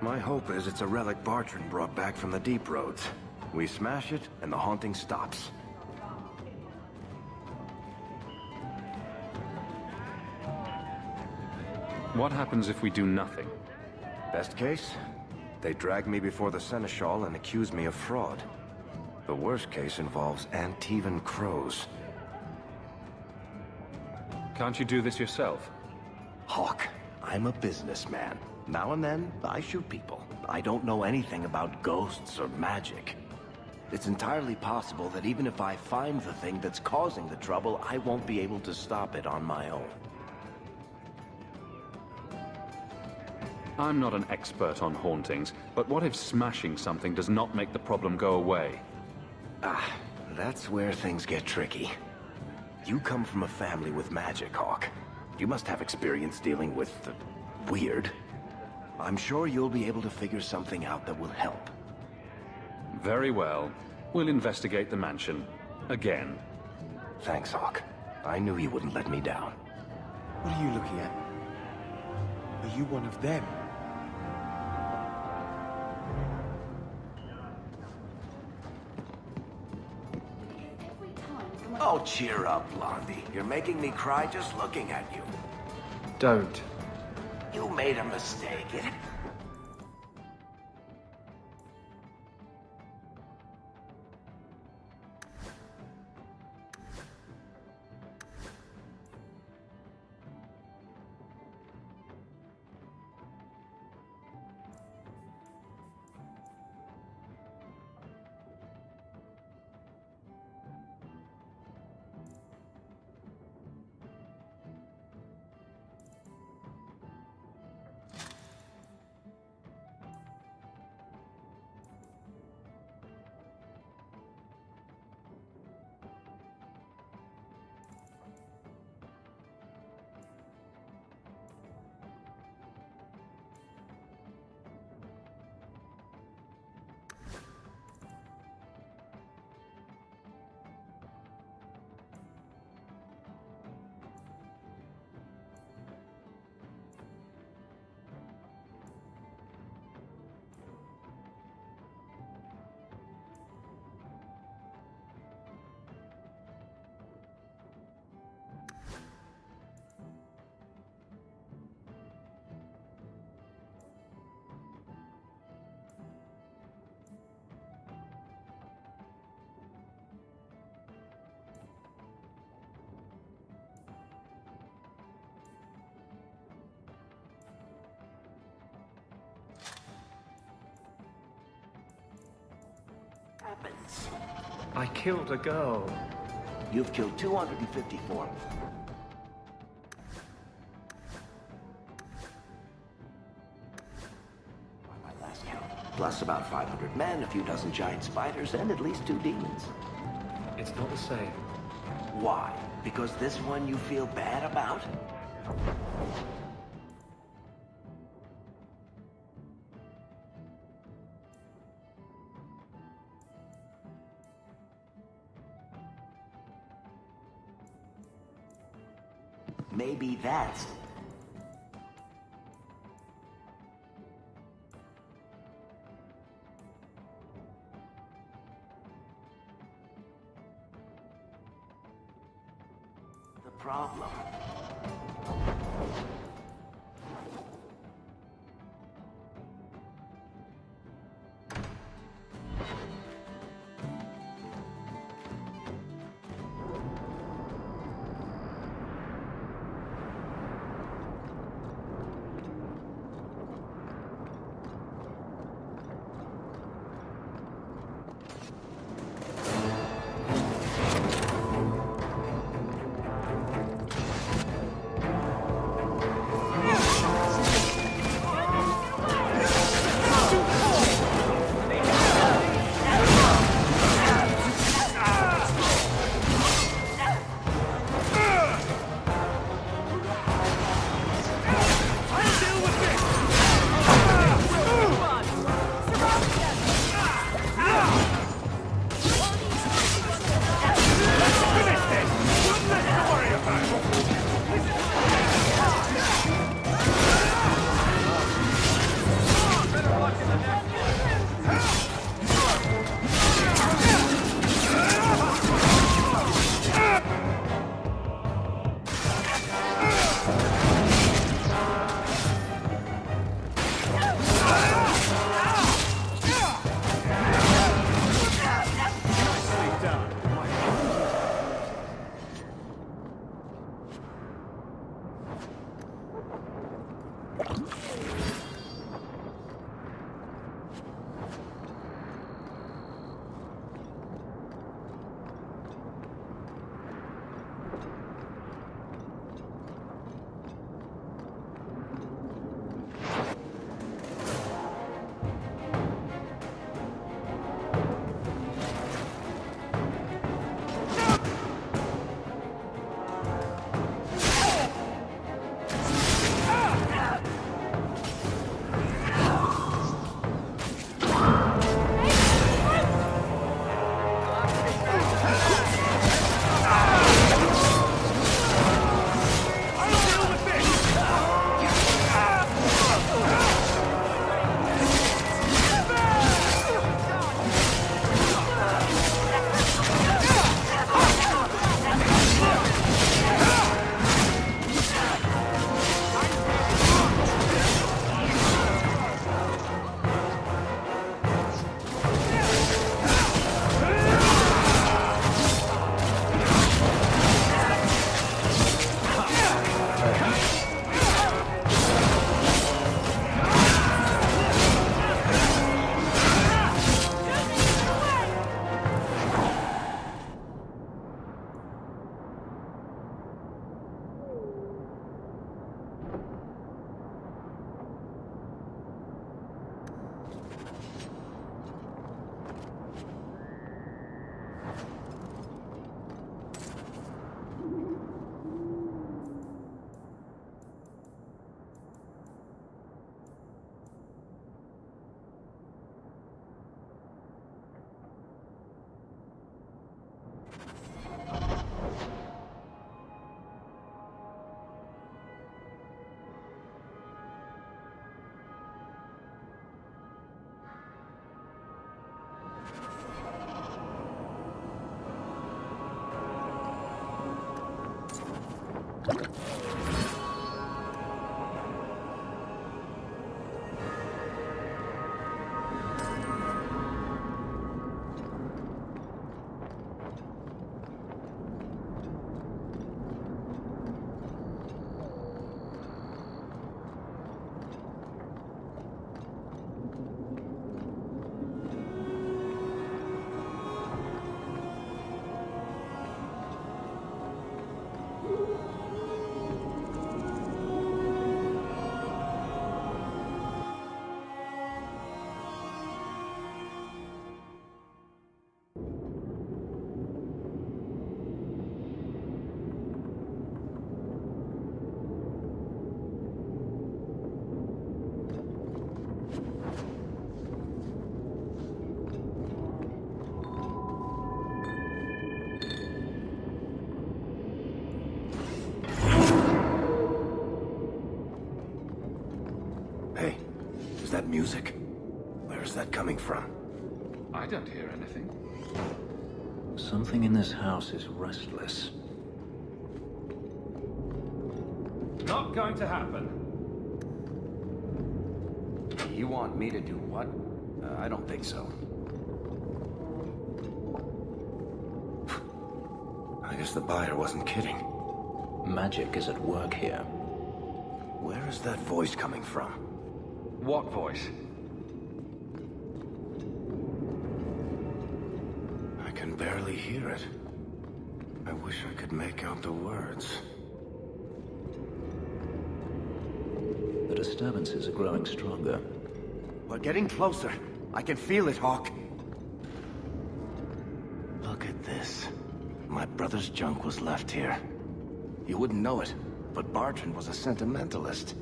Speaker 21: My hope is it's a relic Bartrand brought back from the Deep Roads. We smash it, and the haunting stops.
Speaker 1: What happens if we do nothing?
Speaker 21: Best case, they drag me before the Seneschal and accuse me of fraud. The worst case involves Antivan crows.
Speaker 1: Can't you do this yourself?
Speaker 21: Hawk, I'm a businessman. Now and then, I shoot people. I don't know anything about ghosts or magic. It's entirely possible that even if I find the thing that's causing the trouble, I won't be able to stop it on my own.
Speaker 1: I'm not an expert on hauntings, but what if smashing something does not make the problem go away?
Speaker 21: Ah, that's where things get tricky. You come from a family with magic, Hawk. You must have experience dealing with the weird. I'm sure you'll be able to figure something out that will help.
Speaker 1: Very well. We'll investigate the mansion. Again.
Speaker 21: Thanks, Hawk. I knew you wouldn't let me down.
Speaker 12: What are you looking at? Are you one of them?
Speaker 21: Oh, cheer up, Blondie. You're making me cry just looking at you.
Speaker 16: Don't.
Speaker 21: You made a mistake.
Speaker 16: I killed a girl.
Speaker 21: You've killed 254. By my last count. Plus about 500 men, a few dozen giant spiders, and at least 2 demons.
Speaker 16: It's not the same.
Speaker 21: Why? Because this one you feel bad about? Maybe that's... the problem. That music? Where is that coming from?
Speaker 1: I don't hear anything.
Speaker 5: Something in this house is restless.
Speaker 3: Not going to happen.
Speaker 21: You want me to do what? I don't think so. I guess the buyer wasn't kidding.
Speaker 5: Magic is at work here.
Speaker 21: Where is that voice coming from?
Speaker 1: What voice?
Speaker 21: I can barely hear it. I wish I could make out the words.
Speaker 5: The disturbances are growing stronger.
Speaker 21: We're getting closer. I can feel it, Hawk. Look at this. My brother's junk was left here. You wouldn't know it, but Bartrand was a sentimentalist.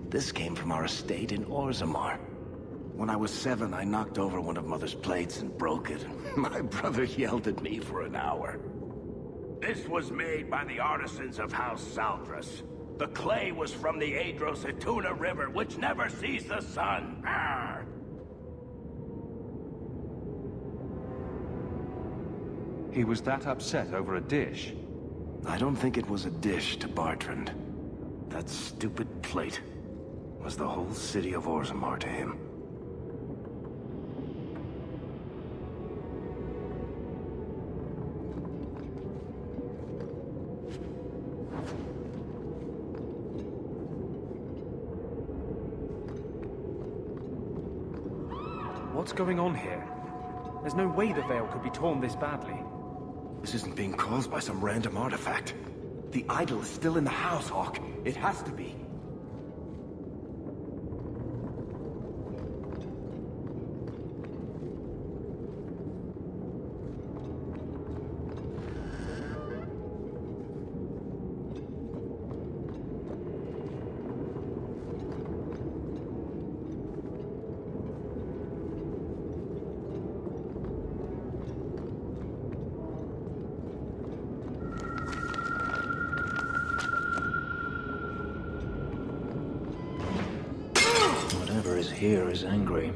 Speaker 21: This came from our estate in Orzammar. When I was 7, I knocked over one of Mother's plates and broke it. My brother yelled at me for an hour.
Speaker 18: This was made by the artisans of House Saldras. The clay was from the Adros-Etuna River, which never sees the sun. Arr!
Speaker 1: He was that upset over a dish?
Speaker 21: I don't think it was a dish to Bartrand. That stupid plate was the whole city of Orzammar to him.
Speaker 3: What's going on here? There's no way the veil could be torn this badly.
Speaker 21: This isn't being caused by some random artifact. The idol is still in the house, Hawk. It has to be.
Speaker 5: Whatever is here is angry.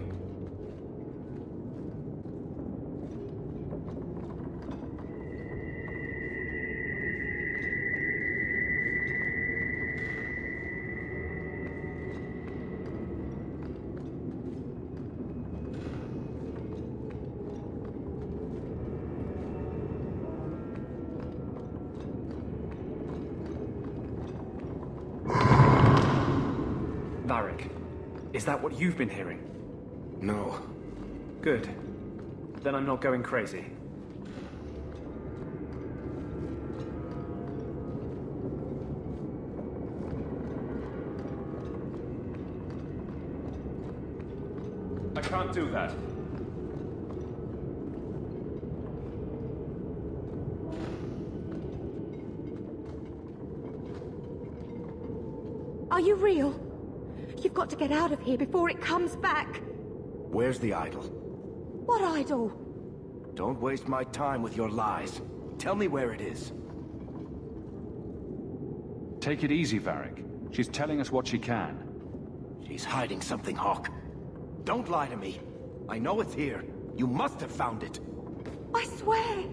Speaker 3: Varric, is that what you've been hearing?
Speaker 21: No.
Speaker 3: Good. Then I'm not going crazy. I can't do that.
Speaker 13: Are you real? You've got to get out of here before it comes back.
Speaker 21: Where's the idol?
Speaker 13: What idol?
Speaker 21: Don't waste my time with your lies. Tell me where it is.
Speaker 1: Take it easy, Varric. She's telling us what she can.
Speaker 21: She's hiding something, Hawk. Don't lie to me. I know it's here. You must have found it.
Speaker 13: I swear,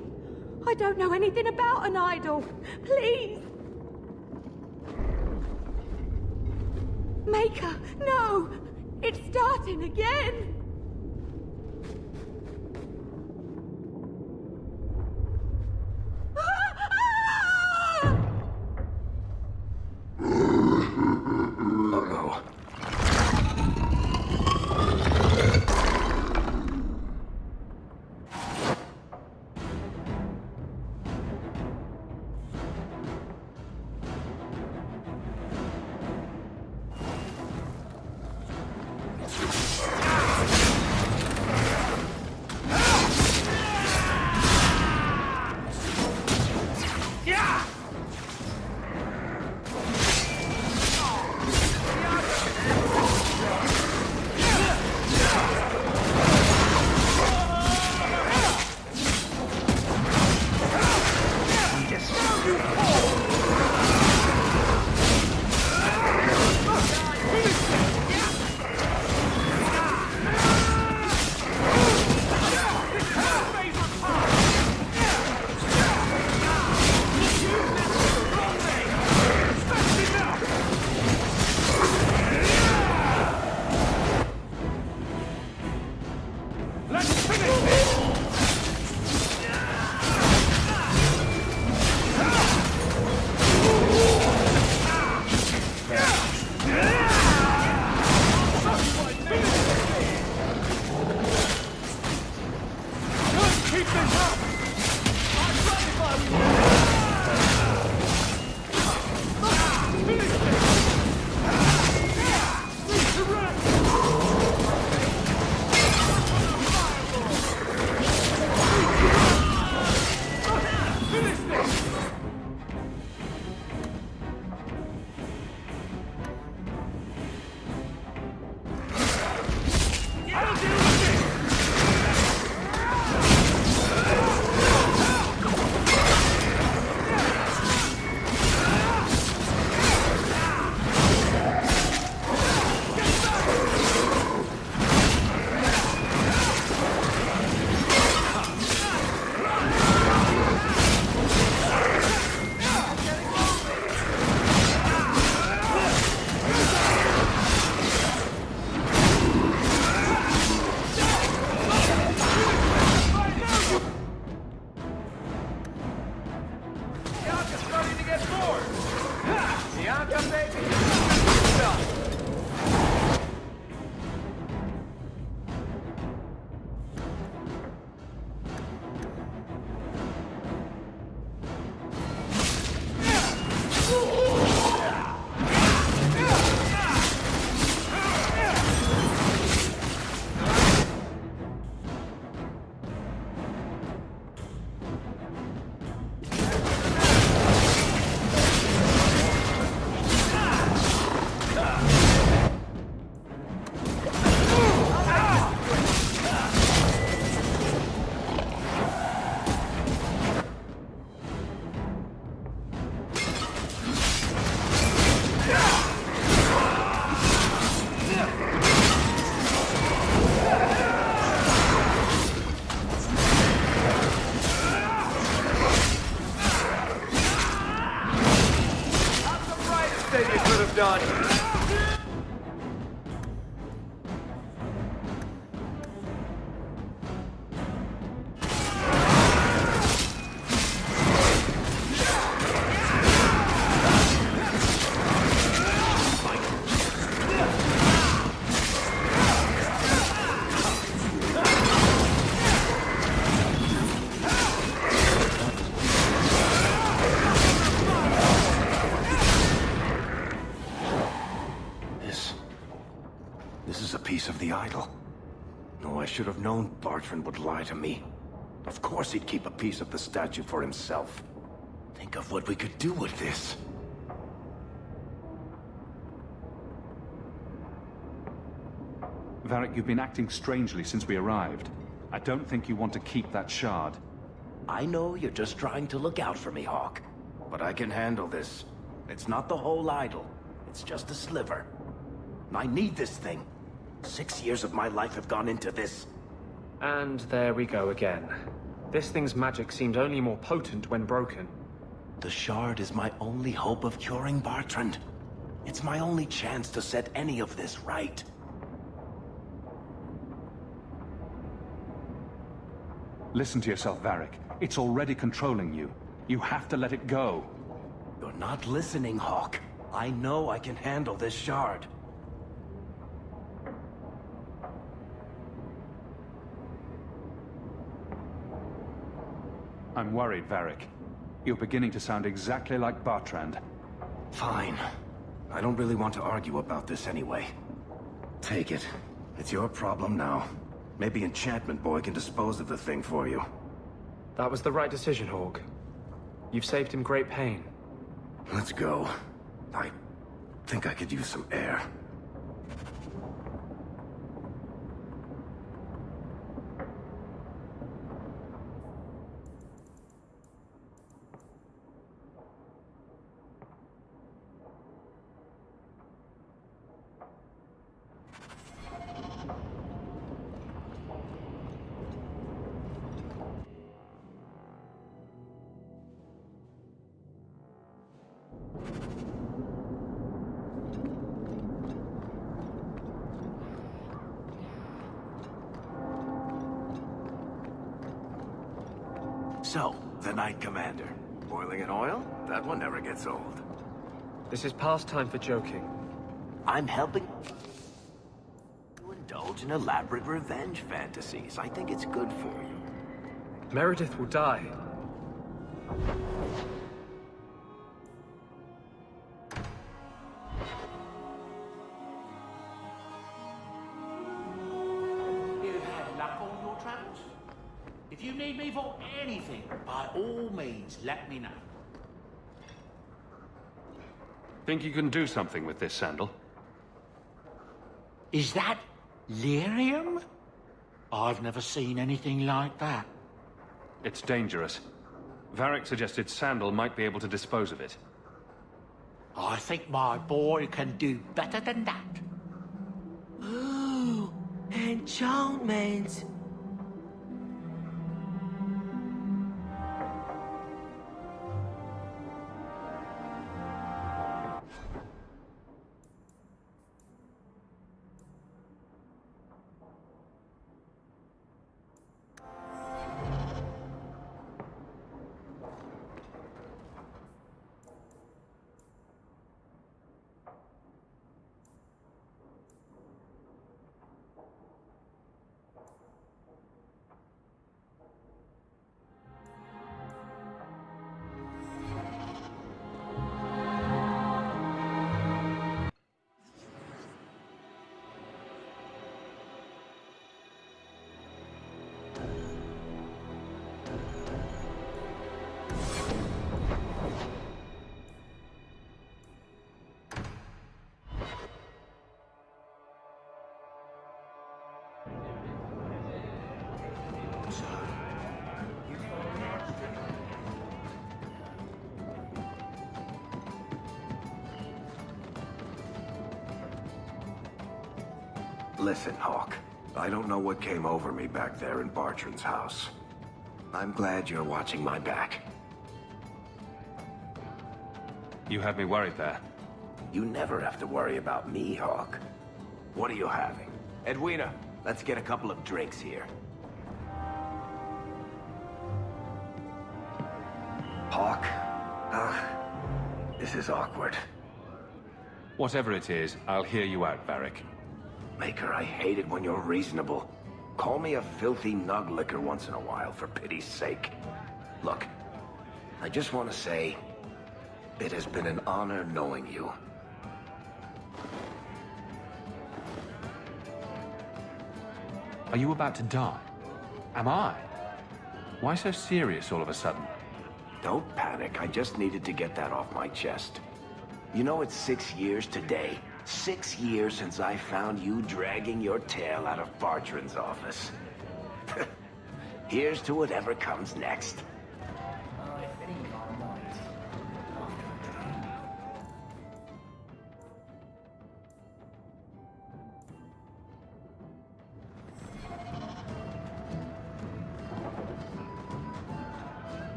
Speaker 13: I don't know anything about an idol. Please.
Speaker 10: Maker, no! It's starting again!
Speaker 21: Uh-oh.
Speaker 16: done.
Speaker 21: This is a piece of the idol. No, I should have known Bartrand would lie to me. Of course he'd keep a piece of the statue for himself. Think of what we could do with this.
Speaker 1: Varric, you've been acting strangely since we arrived. I don't think you want to keep that shard.
Speaker 21: I know you're just trying to look out for me, Hawke. But I can handle this. It's not the whole idol. It's just a sliver. I need this thing. 6 years of my life have gone into this.
Speaker 3: And there we go again. This thing's magic seemed only more potent when broken.
Speaker 21: The shard is my only hope of curing Bartrand. It's my only chance to set any of this right.
Speaker 1: Listen to yourself, Varric. It's already controlling you. You have to let it go.
Speaker 21: You're not listening, Hawk. I know I can handle this shard.
Speaker 1: I'm worried, Varric. You're beginning to sound exactly like Bartrand.
Speaker 21: Fine. I don't really want to argue about this anyway. Take it. It's your problem now. Maybe Enchantment Boy can dispose of the thing for you.
Speaker 3: That was the right decision, Hawk. You've saved him great pain.
Speaker 21: Let's go. I think I could use some air. So, the Knight Commander. Boiling in oil? That one never gets old.
Speaker 3: This is past time for joking.
Speaker 21: I'm helping you indulge in elaborate revenge fantasies. I think it's good for you.
Speaker 3: Meredith will die.
Speaker 20: You've had luck on your travels? If you need me for anything, by all means, let me know.
Speaker 1: Think you can do something with this sandal?
Speaker 20: Is that lyrium? I've never seen anything like that.
Speaker 1: It's dangerous. Varric suggested Sandal might be able to dispose of it.
Speaker 20: I think my boy can do better than that.
Speaker 2: Ooh, enchantment.
Speaker 21: Listen, Hawk. I don't know what came over me back there in Bartrand's house. I'm glad you're watching my back.
Speaker 1: You had me worried there.
Speaker 21: You never have to worry about me, Hawk. What are you having? Edwina, let's get a couple of drinks here. Hawk? This is awkward.
Speaker 1: Whatever it is, I'll hear you out, Varric.
Speaker 21: Maker, I hate it when you're reasonable. Call me a filthy nuglicker once in a while, for pity's sake. Look, I just want to say, it has been an honor knowing you.
Speaker 1: Are you about to die? Am I? Why so serious all of a sudden?
Speaker 21: Don't panic, I just needed to get that off my chest. You know, it's 6 years today. 6 years since I found you dragging your tail out of Bartrand's office. Here's to whatever comes next.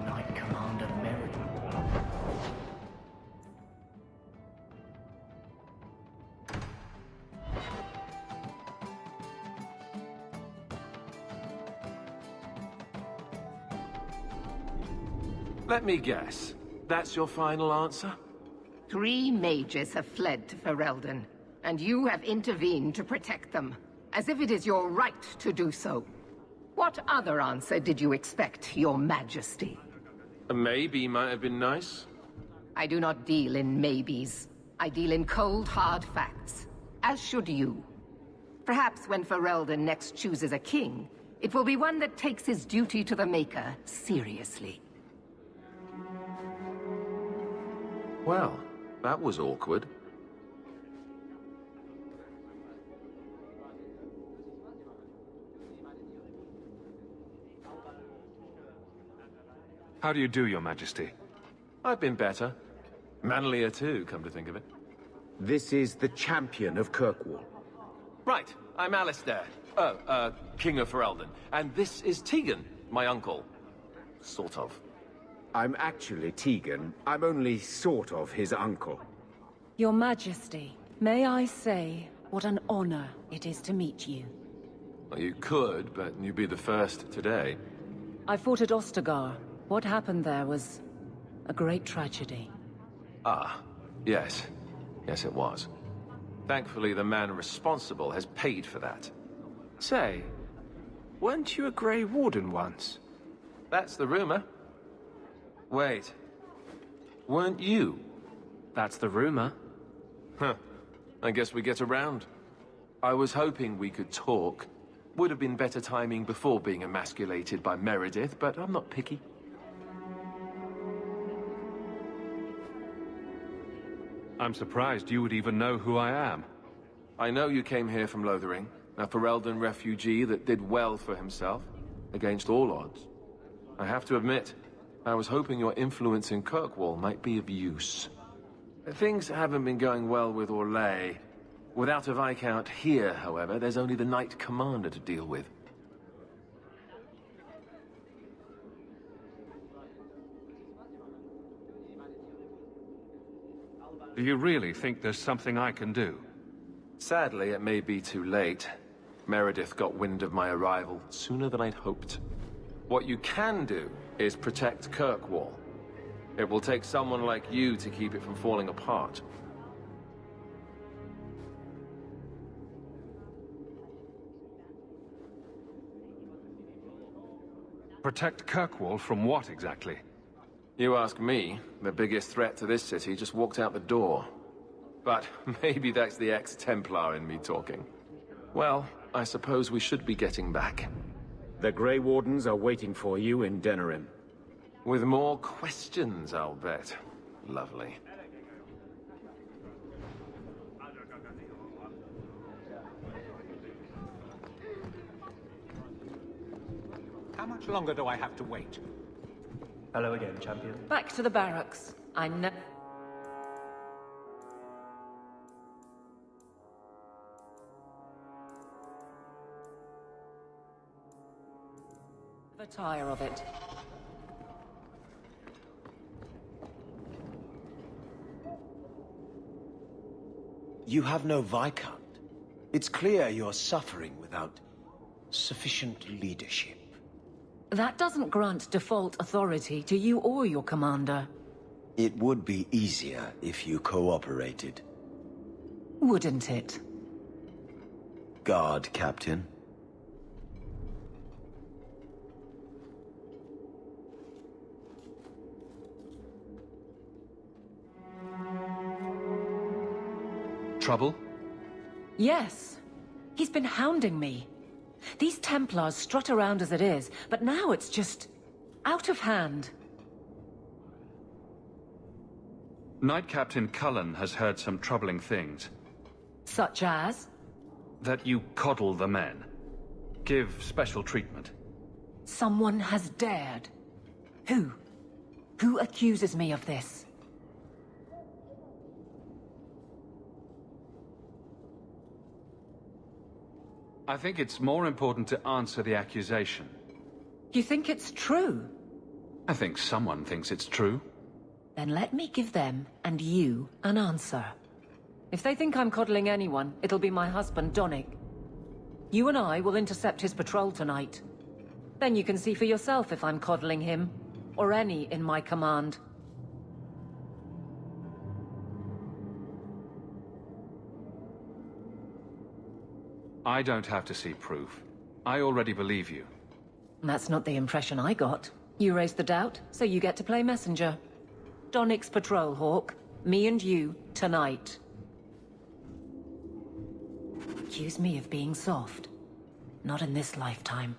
Speaker 5: Knight Commander Meredith.
Speaker 11: Let me guess. That's your final answer?
Speaker 7: 3 mages have fled to Ferelden, and you have intervened to protect them, as if it is your right to do so. What other answer did you expect, your majesty?
Speaker 11: A maybe might have been nice.
Speaker 7: I do not deal in maybes. I deal in cold, hard facts. As should you. Perhaps when Ferelden next chooses a king, it will be one that takes his duty to the Maker seriously.
Speaker 11: Well, that was awkward.
Speaker 1: How do you do, Your Majesty?
Speaker 11: I've been better. Manlier too, come to think of it.
Speaker 6: This is the champion of Kirkwall.
Speaker 11: Right, I'm Alistair. King of Ferelden. And this is Tegan, my uncle. Sort of.
Speaker 6: I'm actually Tegan. I'm only sort of his uncle.
Speaker 4: Your Majesty, may I say what an honor it is to meet you.
Speaker 11: Well, you could, but you'd be the first today.
Speaker 4: I fought at Ostagar. What happened there was a great tragedy.
Speaker 11: Ah, yes. Yes, it was. Thankfully, the man responsible has paid for that.
Speaker 3: Say, weren't you a Grey Warden once?
Speaker 11: That's the rumor. Wait. Weren't you?
Speaker 3: That's the rumor.
Speaker 11: Huh. I guess we get around. I was hoping we could talk. Would have been better timing before being emasculated by Meredith, but I'm not picky.
Speaker 1: I'm surprised you would even know who I am.
Speaker 11: I know you came here from Lothering, a Ferelden refugee that did well for himself, against all odds. I have to admit, I was hoping your influence in Kirkwall might be of use. Things haven't been going well with Orlais. Without a Viscount here, however, there's only the Knight Commander to deal with.
Speaker 1: Do you really think there's something I can do?
Speaker 11: Sadly, it may be too late. Meredith got wind of my arrival sooner than I'd hoped. What you can do is protect Kirkwall. It will take someone like you to keep it from falling apart.
Speaker 1: Protect Kirkwall from what exactly?
Speaker 11: You ask me, the biggest threat to this city just walked out the door. But maybe that's the ex-Templar in me talking. Well, I suppose we should be getting back.
Speaker 6: The Grey Wardens are waiting for you in Denerim.
Speaker 11: With more questions, I'll bet. Lovely.
Speaker 20: How much longer do I have to wait?
Speaker 22: Hello again, champion.
Speaker 4: Back to the barracks. I know. The tire of it.
Speaker 23: You have no Viscount. It's clear you're suffering without sufficient leadership.
Speaker 4: That doesn't grant default authority to you or your commander.
Speaker 23: It would be easier if you cooperated.
Speaker 4: Wouldn't it?
Speaker 23: Guard, Captain.
Speaker 1: Trouble?
Speaker 4: Yes. He's been hounding me. These Templars strut around as it is, but now it's just out of hand.
Speaker 1: Knight Captain Cullen has heard some troubling things.
Speaker 4: Such as?
Speaker 1: That you coddle the men. Give special treatment.
Speaker 4: Someone has dared. Who? Who accuses me of this?
Speaker 1: I think it's more important to answer the accusation.
Speaker 4: You think it's true?
Speaker 1: I think someone thinks it's true.
Speaker 4: Then let me give them, and you, an answer. If they think I'm coddling anyone, it'll be my husband, Donnic. You and I will intercept his patrol tonight. Then you can see for yourself if I'm coddling him. or any in my command.
Speaker 1: I don't have to see proof. I already believe you.
Speaker 4: That's not the impression I got. You raised the doubt, so you get to play messenger. Donnick's patrol, Hawke. Me and you, tonight. Accuse me of being soft. Not in this lifetime.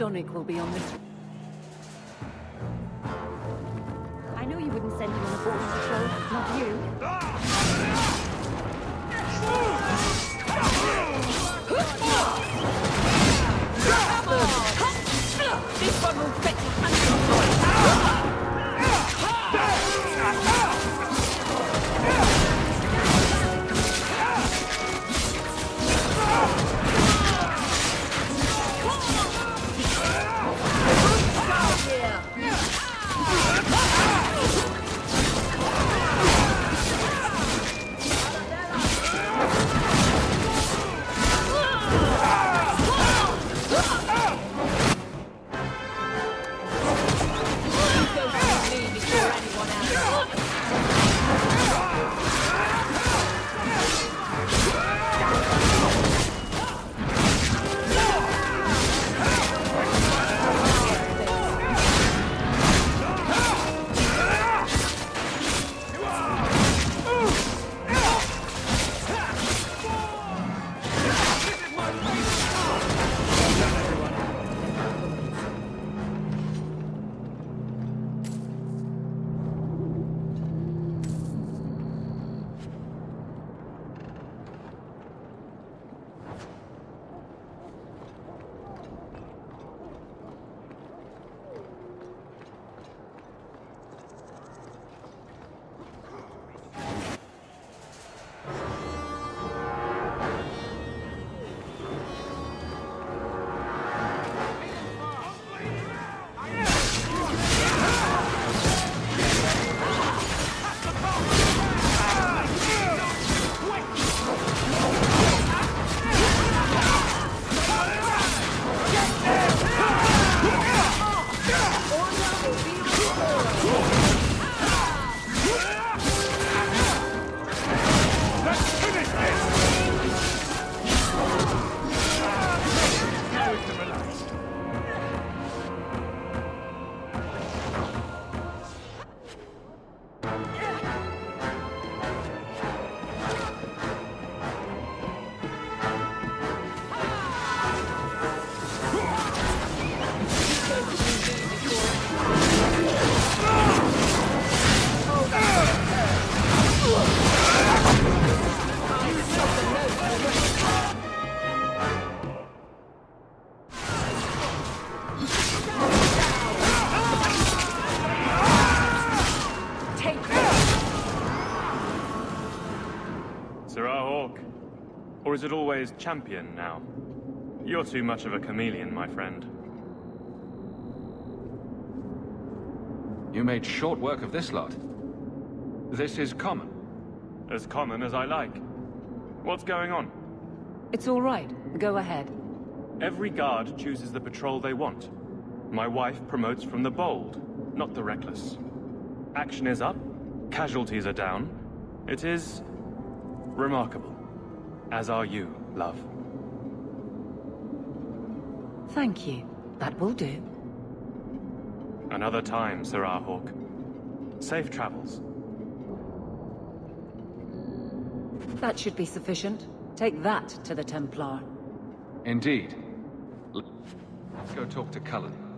Speaker 4: Donnick will be on this.
Speaker 8: I know you wouldn't send him on a border patrol, not you.
Speaker 4: This one will fetch 100
Speaker 8: Yeah.
Speaker 9: Or is it always champion now? You're too much of a chameleon, my friend.
Speaker 1: You made short work of this lot. This is common.
Speaker 9: As common as I like. What's going on?
Speaker 4: It's all right. Go ahead.
Speaker 9: Every guard chooses the patrol they want. My wife promotes from the bold, not the reckless. Action is up, casualties are down. It is remarkable. As are you, love.
Speaker 4: Thank you. That will do.
Speaker 9: Another time, Sir Arhawk. Safe travels.
Speaker 4: That should be sufficient. Take that to the Templar.
Speaker 1: Indeed. Let's go talk to Cullen.